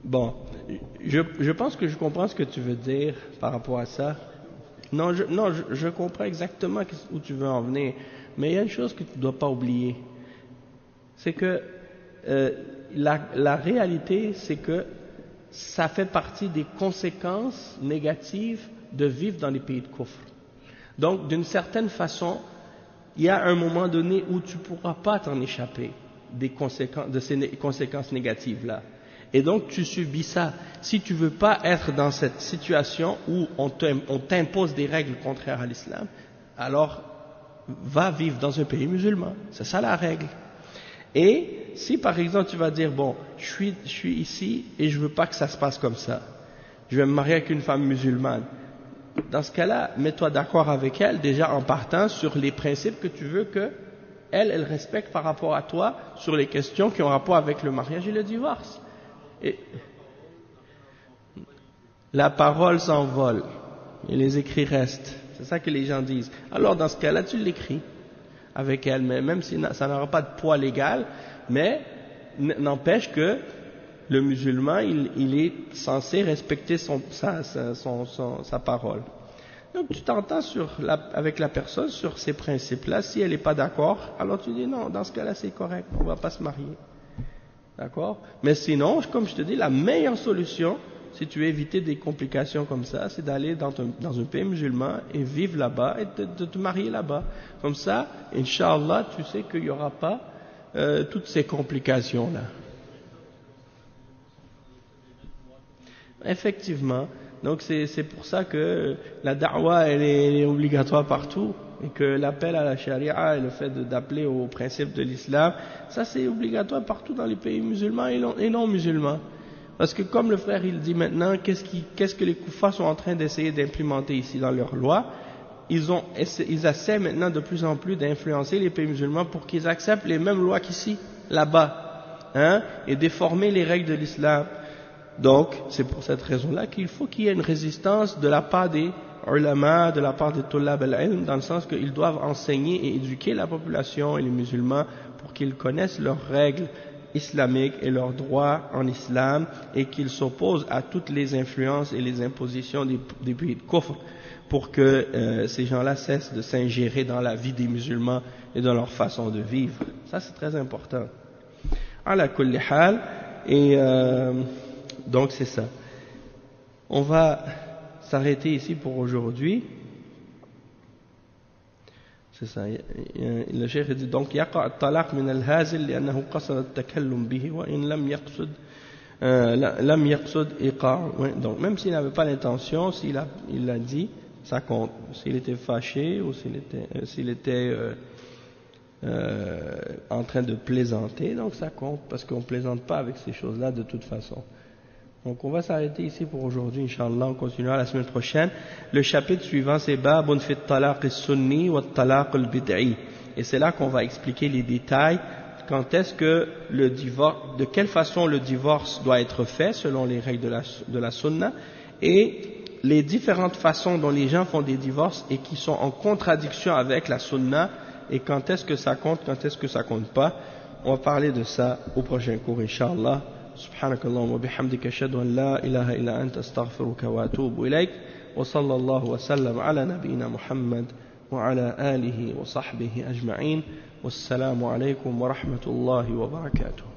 Bon, je pense que je comprends ce que tu veux dire par rapport à ça. Non, je comprends exactement où tu veux en venir. Mais il y a une chose que tu ne dois pas oublier. C'est que la réalité, c'est que ça fait partie des conséquences négatives de vivre dans les pays de kufr. Donc, d'une certaine façon, il y a un moment donné où tu ne pourras pas t'en échapper de ces conséquences négatives-là. Et donc tu subis ça. Si tu veux pas être dans cette situation où on t'impose des règles contraires à l'islam, alors va vivre dans un pays musulman. C'est ça la règle. Et si par exemple tu vas dire bon, je suis ici et je veux pas que ça se passe comme ça. Je vais me marier avec une femme musulmane. Dans ce cas-là, mets-toi d'accord avec elle déjà en partant sur les principes que tu veux que elle respecte par rapport à toi sur les questions qui ont rapport avec le mariage et le divorce. Et la parole s'envole et les écrits restent. C'est ça que les gens disent. Alors dans ce cas-là, tu l'écris avec elle, mais même si ça n'aura pas de poids légal, mais n'empêche que le musulman, il est censé respecter sa parole. Donc tu t'entends avec la personne sur ces principes-là. Si elle n'est pas d'accord, alors tu dis non, dans ce cas-là c'est correct, on ne va pas se marier. D'accord? Mais sinon, comme je te dis, la meilleure solution, si tu veux éviter des complications comme ça, c'est d'aller dans un pays musulman et vivre là-bas et de te marier là-bas. Comme ça, Inch'Allah, tu sais qu'il n'y aura pas toutes ces complications-là. Effectivement. Donc c'est pour ça que la da'wa elle est obligatoire partout. Et que l'appel à la charia et le fait d'appeler aux principes de l'islam, ça c'est obligatoire partout dans les pays musulmans et non musulmans. Parce que comme le frère il dit maintenant, qu'est-ce que les kuffars sont en train d'essayer d'implémenter ici dans leurs lois? Ils essaient maintenant de plus en plus d'influencer les pays musulmans pour qu'ils acceptent les mêmes lois qu'ici, là-bas, hein, et déformer les règles de l'islam. Donc, c'est pour cette raison-là qu'il faut qu'il y ait une résistance de la part des ulama, de la part des tullab al-ilm, dans le sens qu'ils doivent enseigner et éduquer la population et les musulmans pour qu'ils connaissent leurs règles islamiques et leurs droits en islam et qu'ils s'opposent à toutes les influences et les impositions des pays de kufr pour que ces gens-là cessent de s'ingérer dans la vie des musulmans et dans leur façon de vivre. Ça c'est très important. Ala kulli hal, et donc c'est ça. On va s'arrêter ici pour aujourd'hui. C'est ça. Le cheikh dit donc يقع الطلاق من الهازل لأنه قصد التكلم به وإن لم يقصد إيقاع. Donc même s'il n'avait pas l'intention, s'il l'a dit, ça compte. S'il était fâché ou s'il était en train de plaisanter, donc ça compte parce qu'on plaisante pas avec ces choses-là de toute façon. Donc on va s'arrêter ici pour aujourd'hui, Inch'Allah, on continuera la semaine prochaine. Le chapitre suivant c'est Babun fi at-talaq as-sunni wa at-talaq al-bid'i. Et c'est là qu'on va expliquer les détails, quand est-ce que le divorce, de quelle façon le divorce doit être fait selon les règles de la sunna, et les différentes façons dont les gens font des divorces et qui sont en contradiction avec la sunna, et quand est-ce que ça compte, quand est-ce que ça compte pas. On va parler de ça au prochain cours, Inch'Allah. Subhanakallahumma wa bihamdika ashhadu an la ilaha illa anta astaghfiruka wa atubu ilayk. Wa sallallahu wa sallam ala nabiyyina Muhammad wa ala alihi wa sahbihi ajma'in. Wassalamu alaykum wa rahmatullahi wa barakatuh.